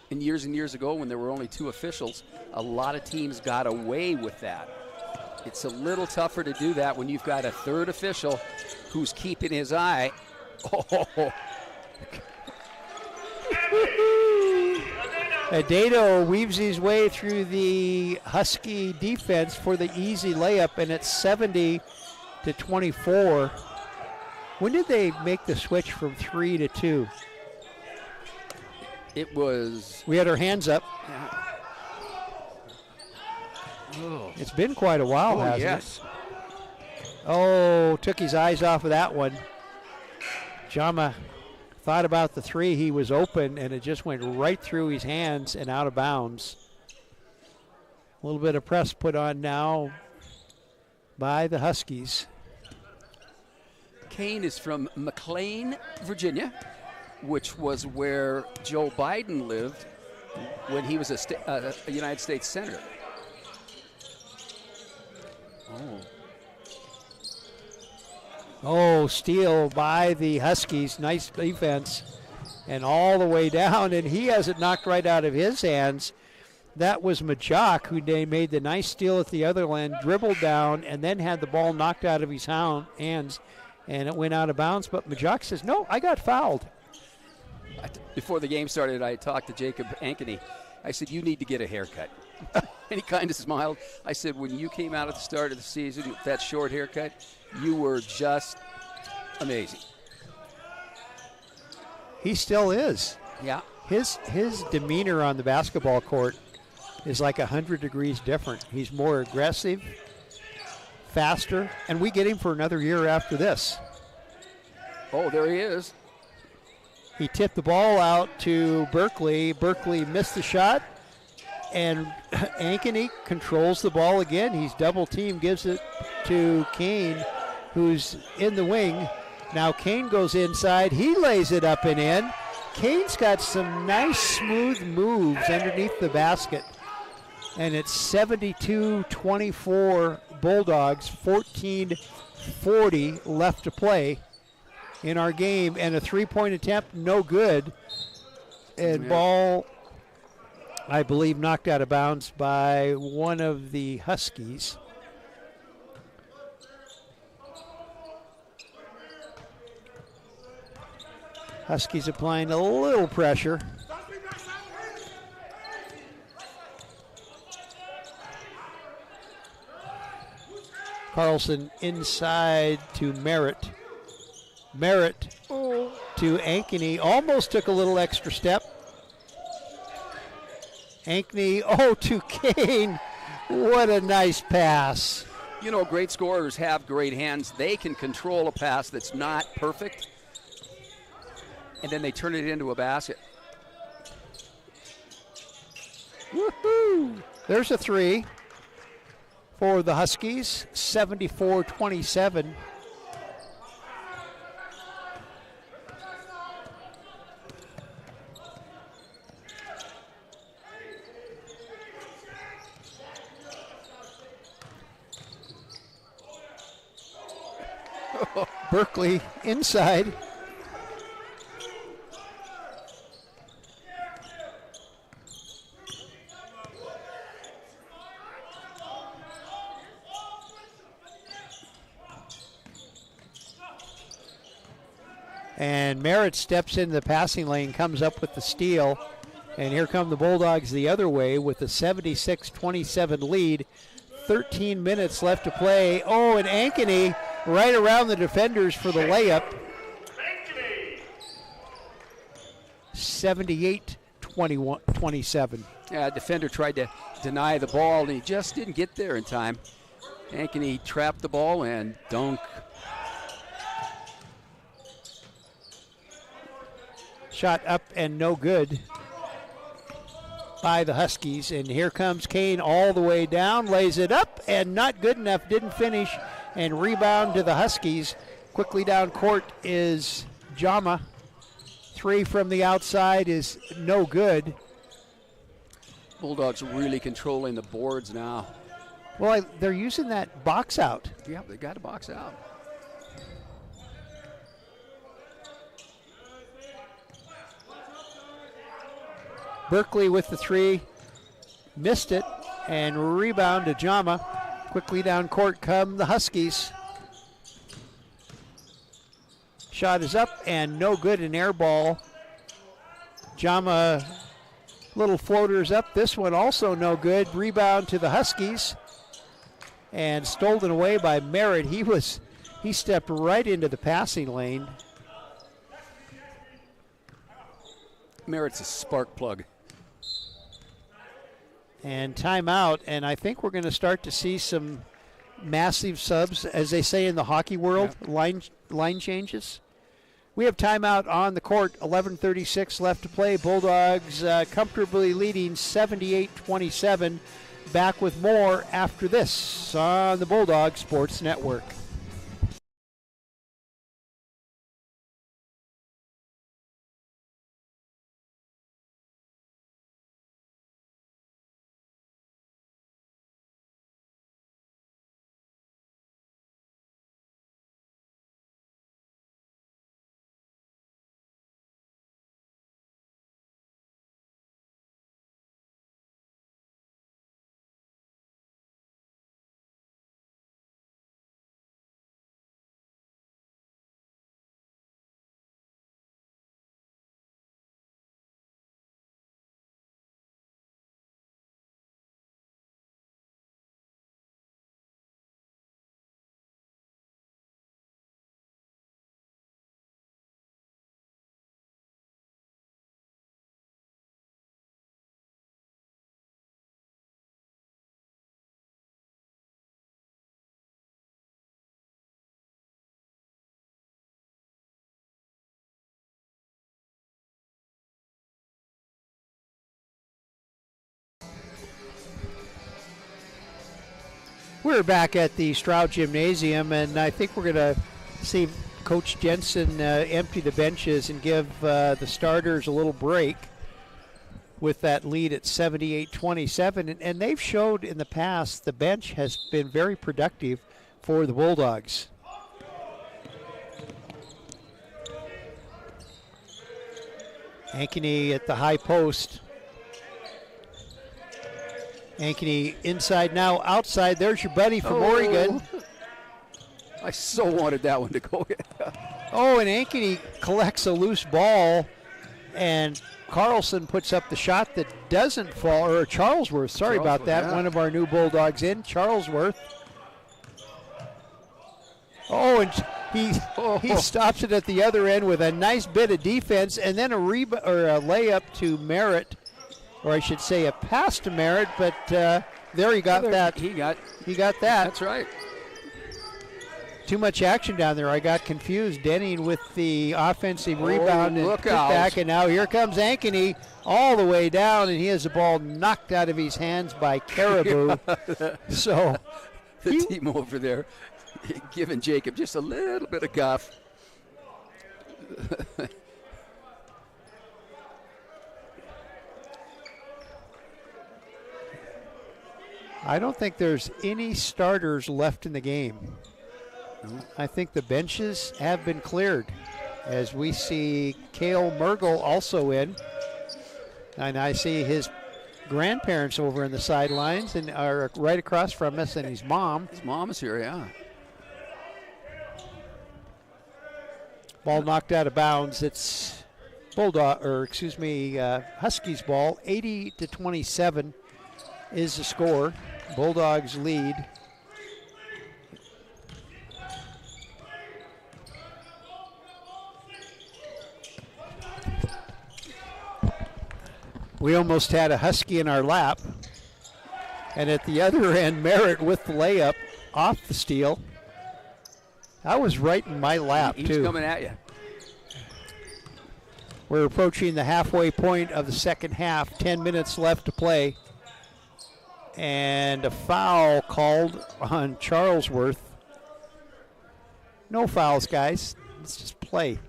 And years ago, when there were only 2 officials, a lot of teams got away with that. It's a little tougher to do that when you've got a 3rd official who's keeping his eye. Oh. Adedo weaves his way through the Husky defense for the easy layup, and it's 70-24. When did they make the switch from 3 to 2? It was. We had our hands up. Yeah. Oh. It's been quite a while, hasn't yes. it? Oh, took his eyes off of that one. Jama thought about the 3. He was open, and it just went right through his hands and out of bounds. A little bit of press put on now by the Huskies. Kane is from McLean, Virginia, which was where Joe Biden lived when he was a United States Senator. Oh, steal by the Huskies. Nice defense. And all the way down, and he has it knocked right out of his hands. That was Majok, who made the nice steal at the other end, dribbled down, and then had the ball knocked out of his hands, and it went out of bounds. But Majok says, no, I got fouled. Before the game started, I talked to Jacob Ankeny. I said, you need to get a haircut. And he kind of smiled. I said, when you came out at the start of the season with that short haircut, you were just amazing. He still is. Yeah. His demeanor on the basketball court is like 100 degrees different. He's more aggressive, faster, and we get him for another year after this. Oh, there he is. He tipped the ball out to Berkeley. Berkeley missed the shot, and Ankeny controls the ball again. He's double teamed, gives it to Kane, who's in the wing. Now Kane goes inside. He lays it up and in. Kane's got some nice smooth moves underneath the basket. And it's 72-24 Bulldogs, 14:40 left to play in our game. And a three-point attempt, no good. And ball, I believe, knocked out of bounds by one of the Huskies. Huskies applying a little pressure. Carlson inside to Merritt. Merritt to Ankeny. Almost took a little extra step. Ankney, to Kane. What a nice pass. You know, great scorers have great hands. They can control a pass that's not perfect, and then they turn it into a basket. Woohoo! There's a 3 for the Huskies, 74-27. Berkeley inside. And Merritt steps into the passing lane, comes up with the steal. And here come the Bulldogs the other way with a 76-27 lead. 13 minutes left to play. And Ankeny right around the defenders for the layup. 78-27. Yeah, defender tried to deny the ball, and he just didn't get there in time. Ankeny trapped the ball and dunk. Shot up and no good by the Huskies. And here comes Kane all the way down, lays it up, and not good enough, didn't finish, and rebound to the Huskies. Quickly down court is Jama. 3 from the outside is no good. Bulldogs really controlling the boards now. Well, they're using that box out. Yeah, they got to box out. Berkeley with the 3, missed it, and rebound to Jama. Quickly down court come the Huskies. Shot is up and no good, an air ball. Jama, little floaters up. This one also no good. Rebound to the Huskies. And stolen away by Merritt. He stepped right into the passing lane. Merritt's a spark plug. And timeout, and I think we're going to start to see some massive subs, as they say in the hockey world, line changes. We have timeout on the court, 11:36 left to play. Bulldogs comfortably leading 78-27. Back with more after this on the Bulldog Sports Network. We're back at the Stroud Gymnasium, and I think we're going to see Coach Jensen empty the benches and give the starters a little break with that lead at 78-27. And they've showed in the past the bench has been very productive for the Bulldogs. Ankeny at the high post. Ankeny inside now, outside. There's your buddy from Oregon. I so wanted that one to go in. And Ankeny collects a loose ball, and Carlson puts up the shot that doesn't fall, or Charlesworth, sorry about that. Yeah. One of our new Bulldogs in, Charlesworth. And he stops it at the other end with a nice bit of defense, and then a layup to Merritt. or I should say a pass to Merritt, but there he got that. He got that. That's right. Too much action down there. I got confused. Denning with the offensive rebound and look put out. back, and now here comes Ankeny all the way down, and he has the ball knocked out of his hands by Caribou. So The team over there giving Jacob just a little bit of guff. I don't think there's any starters left in the game. I think the benches have been cleared, as we see Cale Mergel also in. And I see his grandparents over in the sidelines and are right across from us, and his mom. His mom is here, yeah. Ball knocked out of bounds. It's Huskies ball. 80-27 is the score. Bulldogs lead. We almost had a Husky in our lap. And at the other end, Merritt with the layup off the steal. That was right in my lap, He's too. coming at you. We're approaching the halfway point of the second half. 10 minutes left to play. And a foul called on Charlesworth. No fouls, guys. Let's just play.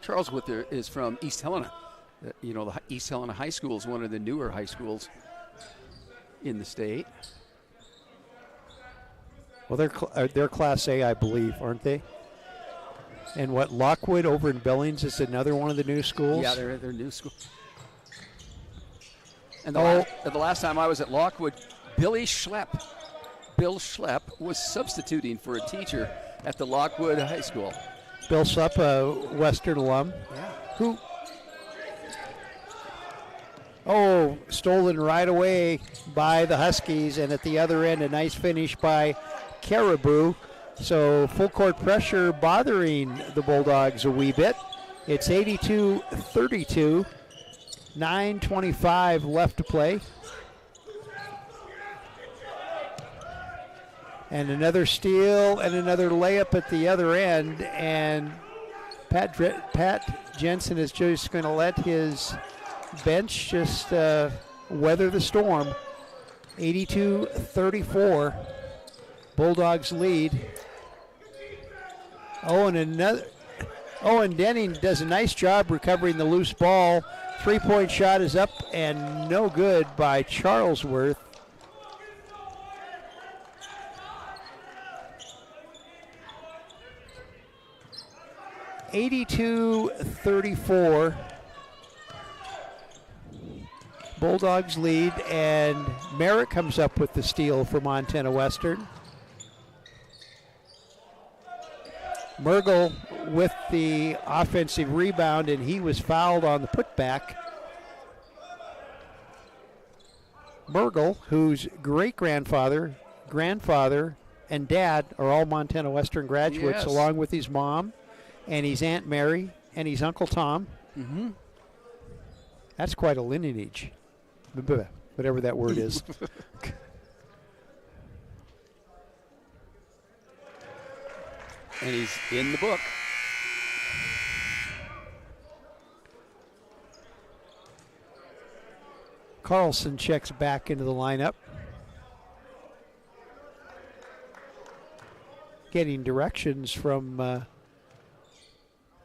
Charlesworth is from East Helena. You know, the East Helena High School is one of the newer high schools in the state. Well, they're Class A, I believe, aren't they? And what, Lockwood over in Billings is another one of the new schools? Yeah, they're new school. And the last time I was at Lockwood, Bill Schlepp was substituting for a teacher at the Lockwood High School. Bill Schlepp, a Western alum. Yeah. Stolen right away by the Huskies, and at the other end, a nice finish by Caribou. So full court pressure bothering the Bulldogs a wee bit. It's 82-32, 9:25 left to play. And another steal and another layup at the other end, and Pat Jensen is just going to let his bench just weather the storm. 82-34, Bulldogs lead. And Denning does a nice job recovering the loose ball. Three-point shot is up and no good by Charlesworth. (82-34). Bulldogs lead, and Merritt comes up with the steal for Montana Western. Mergel with the offensive rebound, and he was fouled on the putback. Mergel, whose great-grandfather, grandfather, and dad are all Montana Western graduates, Yes. along with his mom and his Aunt Mary and his Uncle Tom. Mm-hmm. That's quite a lineage, whatever that word is. And he's in the book. Carlson checks back into the lineup. Getting directions from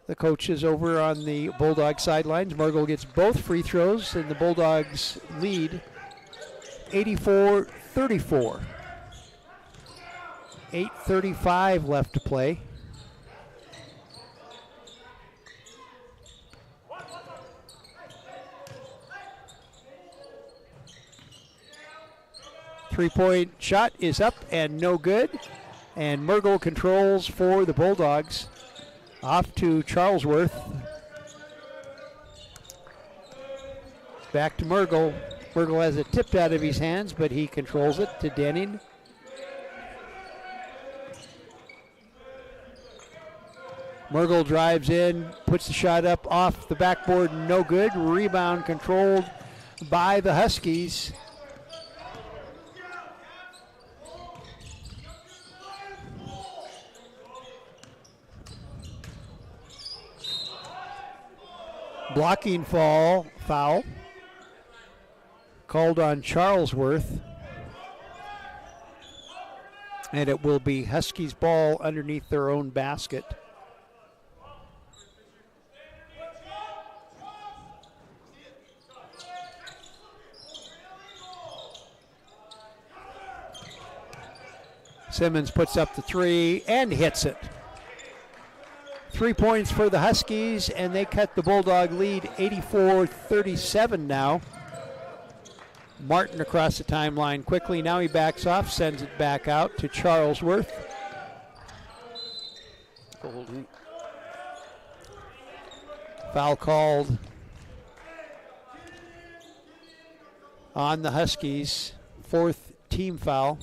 the coaches over on the Bulldog sidelines. Mergel gets both free throws, and the Bulldogs lead 84-34. 8:35 left to play. Three-point shot is up and no good. And Mergel controls for the Bulldogs. Off to Charlesworth. Back to Mergel. Mergel has it tipped out of his hands, but he controls it to Denning. Mergel drives in, puts the shot up off the backboard, no good. Rebound controlled by the Huskies. Blocking foul called on Charlesworth. And it will be Huskies ball underneath their own basket. Simmons puts up the three and hits it. 3 points for the Huskies, and they cut the Bulldog lead 84-37 now. Martin across the timeline quickly. Now he backs off, sends it back out to Charlesworth. Holding. Foul called on the Huskies. 4th team foul.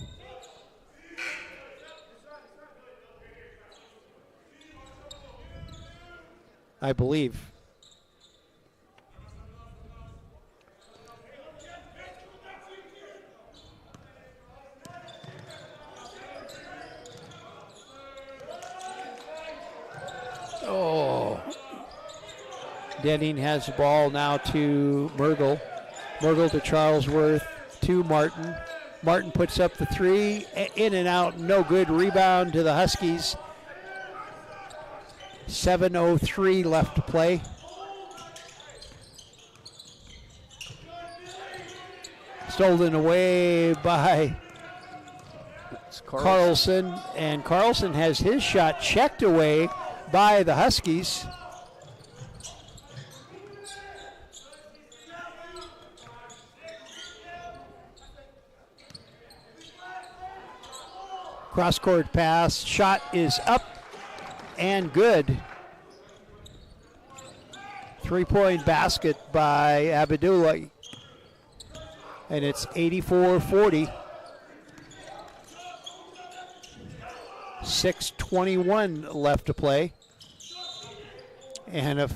I believe. Oh. Denning has the ball now to Mergel. Mergel to Charlesworth to Martin. Martin puts up the three, in and out, no good. Rebound to the Huskies. 7:03 left to play. Stolen away by Carlson, and Carlson has his shot checked away by the Huskies. Cross-court pass, shot is up and good. 3-point basket by Abdullah. And it's 84-40. 6:21 left to play. And a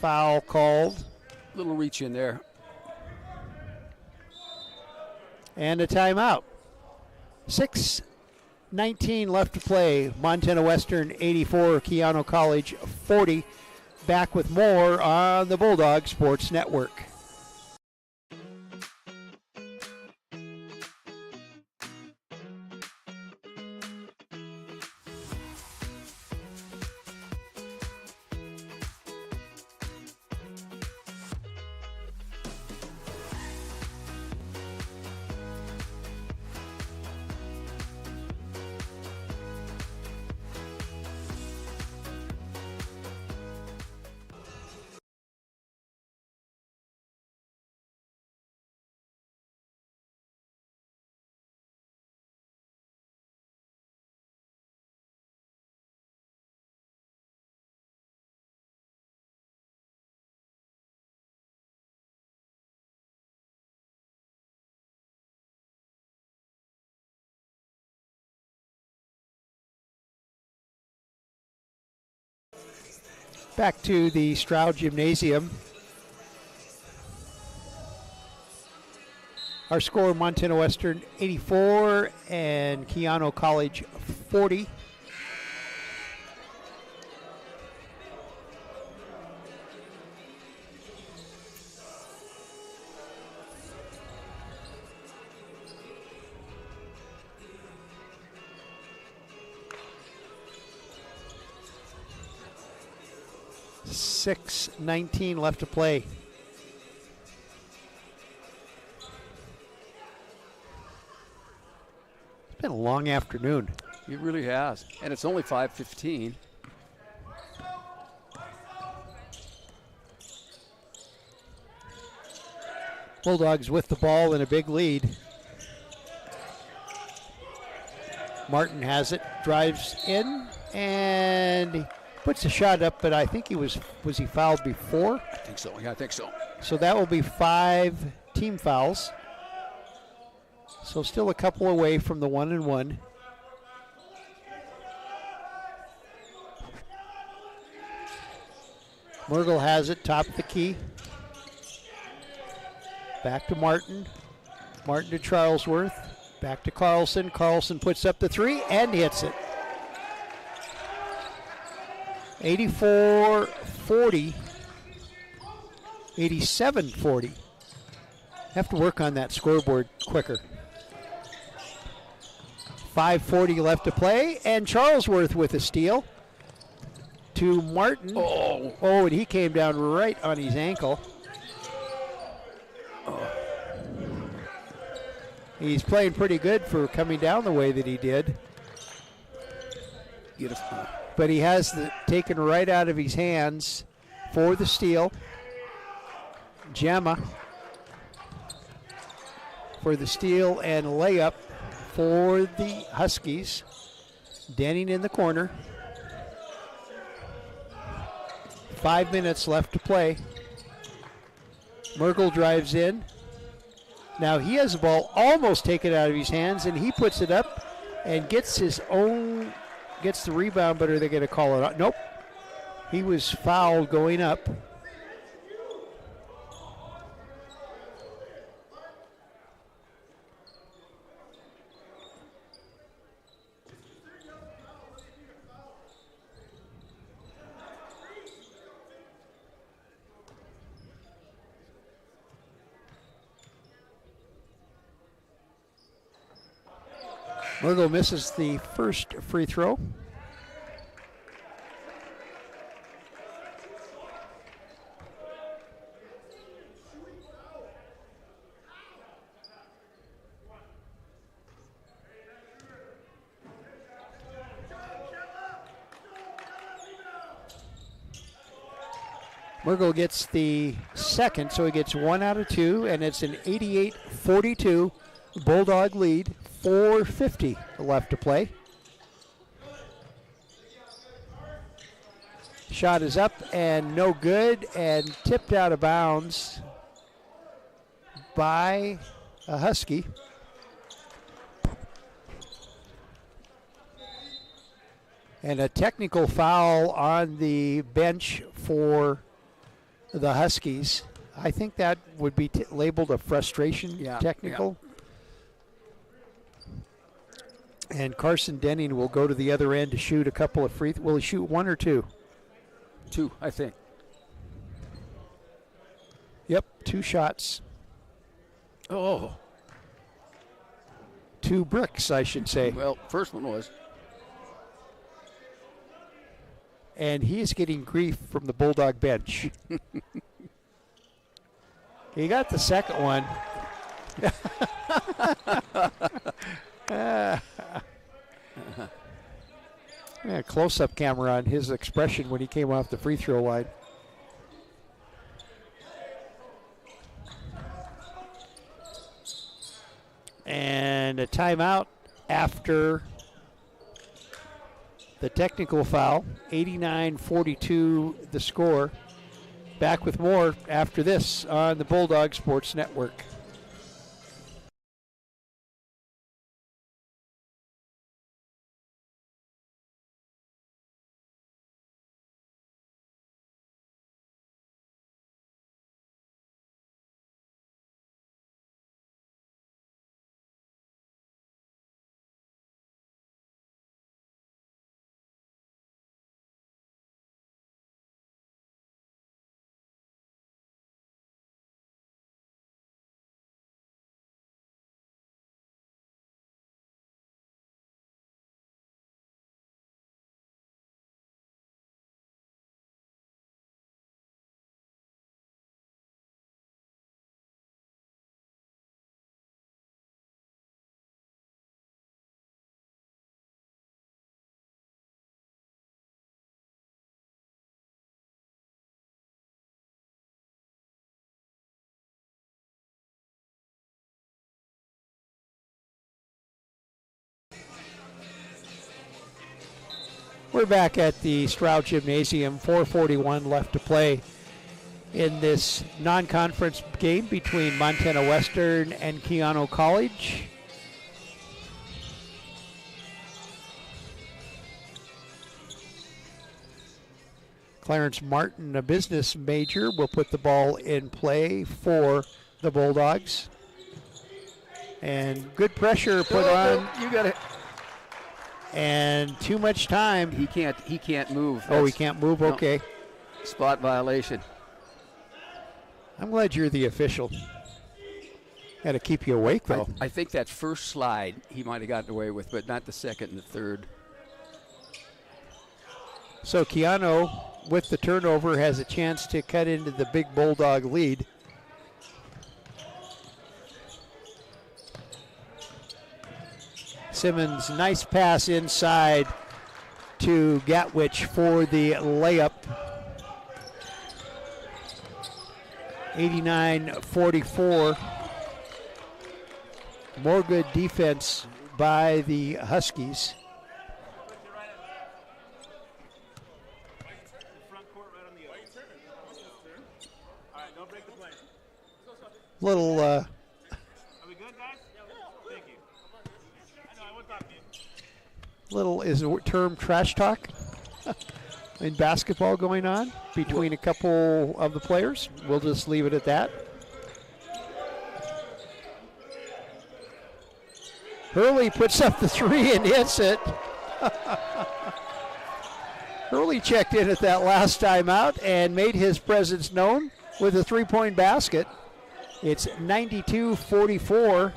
foul called. Little reach in there. And a timeout. 6:19 left to play. Montana Western 84, Keyano College 40. Back with more on the Bulldog Sports Network. Back to the Stroud Gymnasium. Our score, Montana Western 84 and Keyano College 40. $6:19 left to play. It's been a long afternoon. It really has. And it's only 5:15. Bulldogs with the ball in a big lead. Martin has it, drives in, and he puts the shot up, but I think he was he fouled before? I think so. Yeah, I think so. So that will be 5 team fouls. So still a couple away from the 1-and-1. Mergel has it, top of the key. Back to Martin. Martin to Charlesworth. Back to Carlson. Carlson puts up the three and hits it. 84-40. 87-40. Have to work on that scoreboard quicker. 5:40 left to play, and Charlesworth with a steal to Martin. Oh, and he came down right on his ankle. He's playing pretty good for coming down the way that he did. Beautiful. But he has taken right out of his hands for the steal. Gemma for the steal and layup for the Huskies. Denning in the corner. 5 minutes left to play. Mergel drives in. Now he has the ball almost taken out of his hands, and he puts it up and gets the rebound, but are they going to call it out? Nope. He was fouled going up. Mergel misses the first free throw. Mergel gets the second, so he gets 1 out of 2, and it's an 88-42 Bulldog lead. 4:50 left to play. Shot is up and no good, and tipped out of bounds by a Husky. And a technical foul on the bench for the Huskies. I think that would be labeled a frustration technical. Yeah. And Carson Denning will go to the other end to shoot a couple of free. Will he shoot 1 or 2? 2, I think. Yep, 2 shots. Oh. 2 bricks, I should say. Well, first one was. And he is getting grief from the Bulldog bench. He got the second one. Yeah, close-up camera on his expression when he came off the free throw line. And a timeout after the technical foul. 89-42 the score. Back with more after this on the Bulldog Sports Network. We're back at the Stroud Gymnasium, 4:41 left to play in this non-conference game between Montana Western and Keyano College. Clarence Martin, a business major, will put the ball in play for the Bulldogs. And good pressure put on. You got it. And too much time. He can't move. Oh, he can't move? No. Okay. Spot violation. I'm glad you're the official. Got to keep you awake, though. I think that first slide he might have gotten away with, but not the second and the third. So Keyano, with the turnover, has a chance to cut into the big Bulldog lead. Simmons, nice pass inside to Gatwich for the layup. 89-44. More good defense by the Huskies. Little Are we good, guys? Thank you. I know, I won't talk to you. little is the term trash talk in basketball going on between a couple of the players. We'll just leave it at that. Hurley puts up the three and hits it. Hurley checked in at that last timeout and made his presence known with a three-point basket. It's 92-44.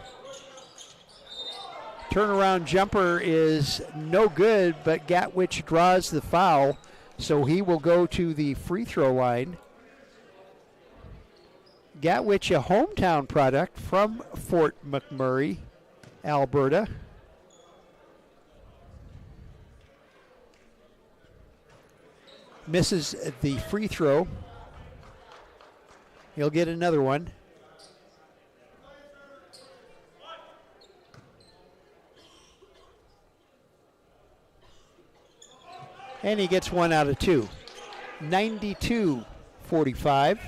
Turnaround jumper is no good, but Gatwich draws the foul, so he will go to the free throw line. Gatwich, a hometown product from Fort McMurray, Alberta. Misses the free throw. He'll get another one. And he gets one out of two. 92-45.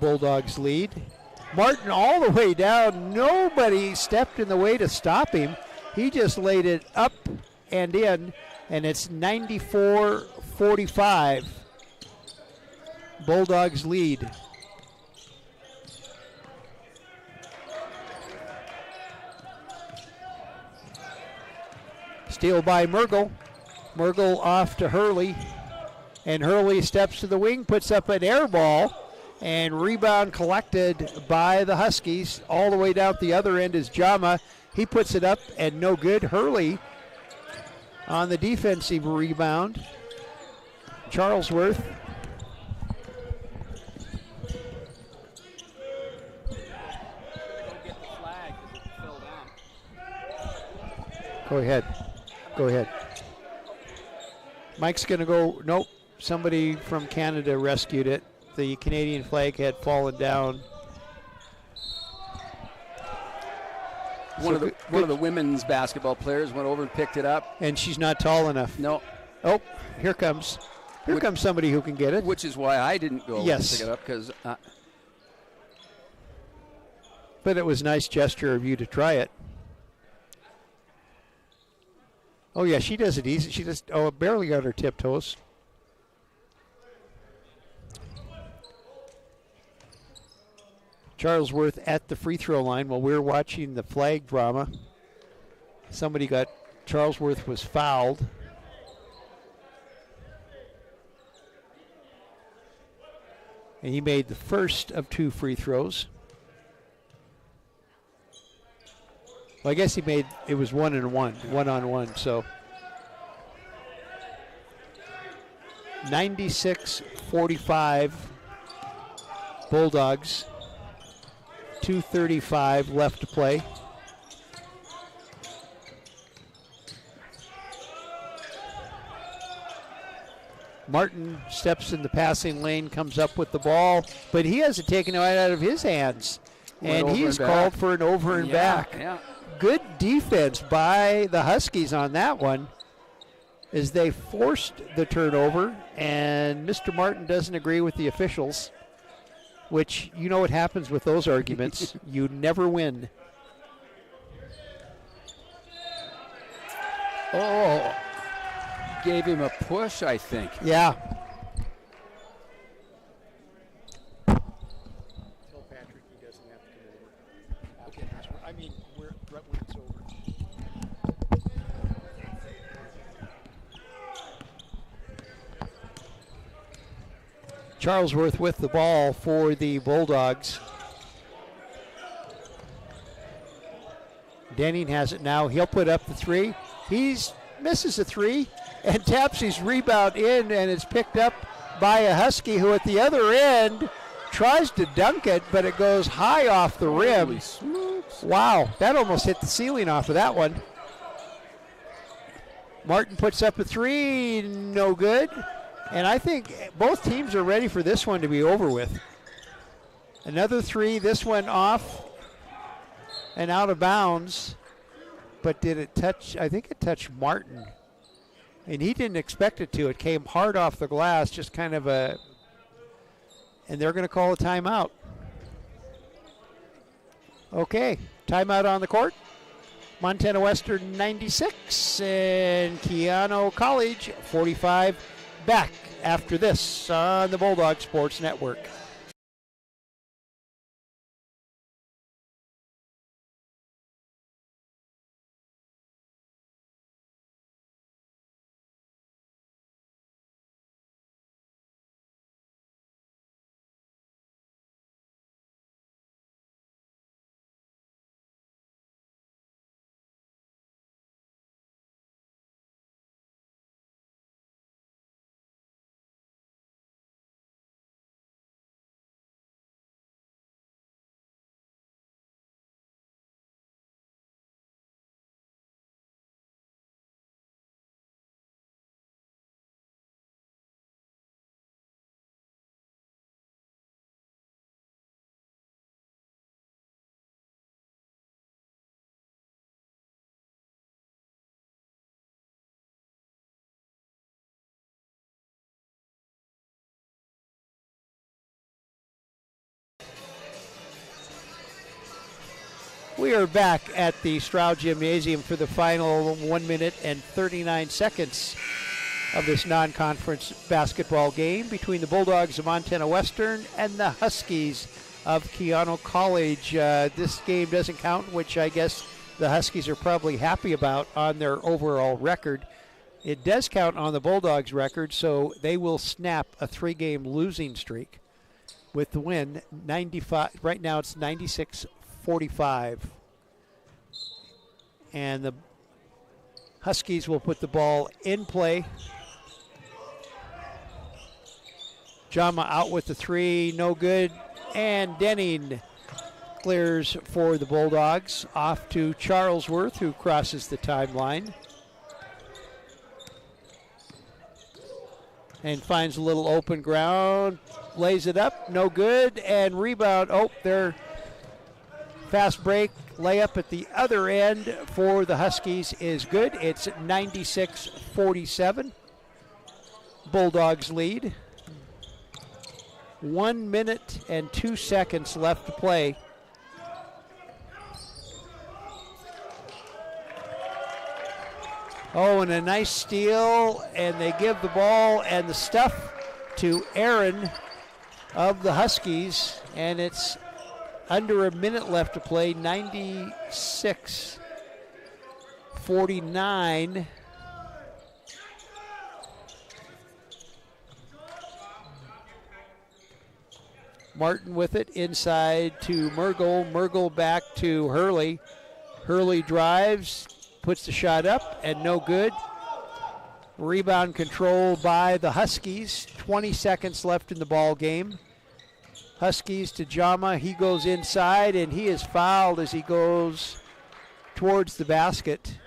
Bulldogs lead. Martin all the way down. Nobody stepped in the way to stop him. He just laid it up and in, and it's 94-45. Bulldogs lead. Steal by Mergel. Mergel off to Hurley. And Hurley steps to the wing, puts up an air ball, and rebound collected by the Huskies. All the way down the other end is Jama. He puts it up and no good. Hurley on the defensive rebound. Charlesworth. Go ahead. Go ahead. Mike's going to go. Nope. Somebody from Canada rescued it. The Canadian flag had fallen down. One of the women's basketball players went over and picked it up. And she's not tall enough. No. Oh, here comes somebody who can get it. Which is why I didn't go over and pick it up, because but it was a nice gesture of you to try it. Oh, yeah, she does it easy. She just barely got her tiptoes. Charlesworth at the free throw line while we're watching the flag drama. Charlesworth was fouled. And he made the first of two free throws. Well, I guess it was 1-1, one-on-one, so. 96-45 Bulldogs. 2:35 left to play. Martin steps in the passing lane, comes up with the ball, but he has it taken right out of his hands. And he's called for an over and back. Yeah. Good defense by the Huskies on that one as they forced the turnover, and Mr. Martin doesn't agree with the officials, which you know what happens with those arguments. You never win. Oh, gave him a push, I think. Yeah. Tell Patrick he doesn't have to come over. Okay. I mean, when it's over. Charlesworth with the ball for the Bulldogs. Denning has it now. He'll put up the three. He's misses a three and taps his rebound in, and it's picked up by a Husky who at the other end tries to dunk it, but it goes high off the rim. Holy smokes. Wow, that almost hit the ceiling off of that one. Martin puts up a three, no good. And I think both teams are ready for this one to be over with. Another three, this one off and out of bounds. But did it touch? I think it touched Martin. And he didn't expect it to. It came hard off the glass, just kind of a. And they're going to call a timeout. Okay, timeout on the court. Montana Western 96 and Keyano College 45. Back after this on the Bulldog Sports Network. We are back at the Stroud Gymnasium for the final 1 minute and 39 seconds of this non-conference basketball game between the Bulldogs of Montana Western and the Huskies of Keyano College. This game doesn't count, which I guess the Huskies are probably happy about on their overall record. It does count on the Bulldogs' record, so they will snap a 3-game losing streak with the win. 95. Right now it's 96-45. And the Huskies will put the ball in play. Jama out with the three, no good. And Denning clears for the Bulldogs. Off to Charlesworth, who crosses the timeline. And finds a little open ground. Lays it up, no good. And rebound, they're fast break. Layup at the other end for the Huskies is good. It's 96-47. Bulldogs lead. 1 minute and 2 seconds left to play. Oh, and a nice steal, and they give the ball and the stuff to Aaron of the Huskies, and it's under a minute left to play, 96-49. Martin with it inside to Mergel. Mergel back to Hurley. Hurley drives, puts the shot up, and no good. Rebound control by the Huskies. 20 seconds left in the ball game. Huskies to Jama. He goes inside, and he is fouled as he goes towards the basket.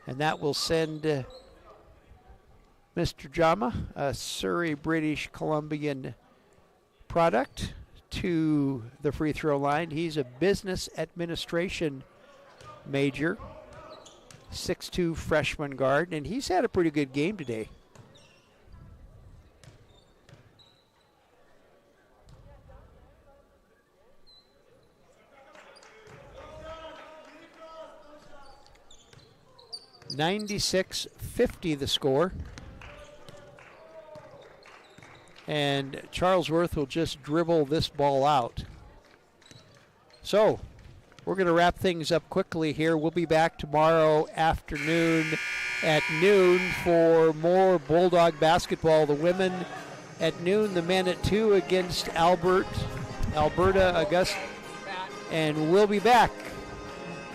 And that will send Mr. Jama, a Surrey, British Columbian product, to the free throw line. He's a business administration major, 6'2" freshman guard, and he's had a pretty good game today. 96-50 the score. And Charlesworth will just dribble this ball out. So we're going to wrap things up quickly here. We'll be back tomorrow afternoon at noon for more Bulldog basketball. The women at noon, the men at 2 against Alberta, Augusta, and we'll be back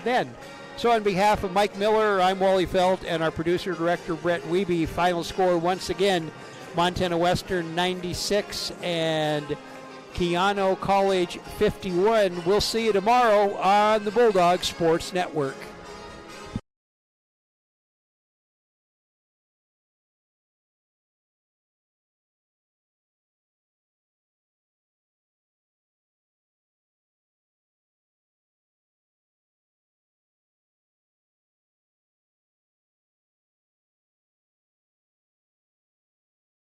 then. So on behalf of Mike Miller, I'm Wally Felt, and our producer-director Brett Wiebe. Final score once again, Montana Western 96 and Keyano College 51. We'll see you tomorrow on the Bulldog Sports Network.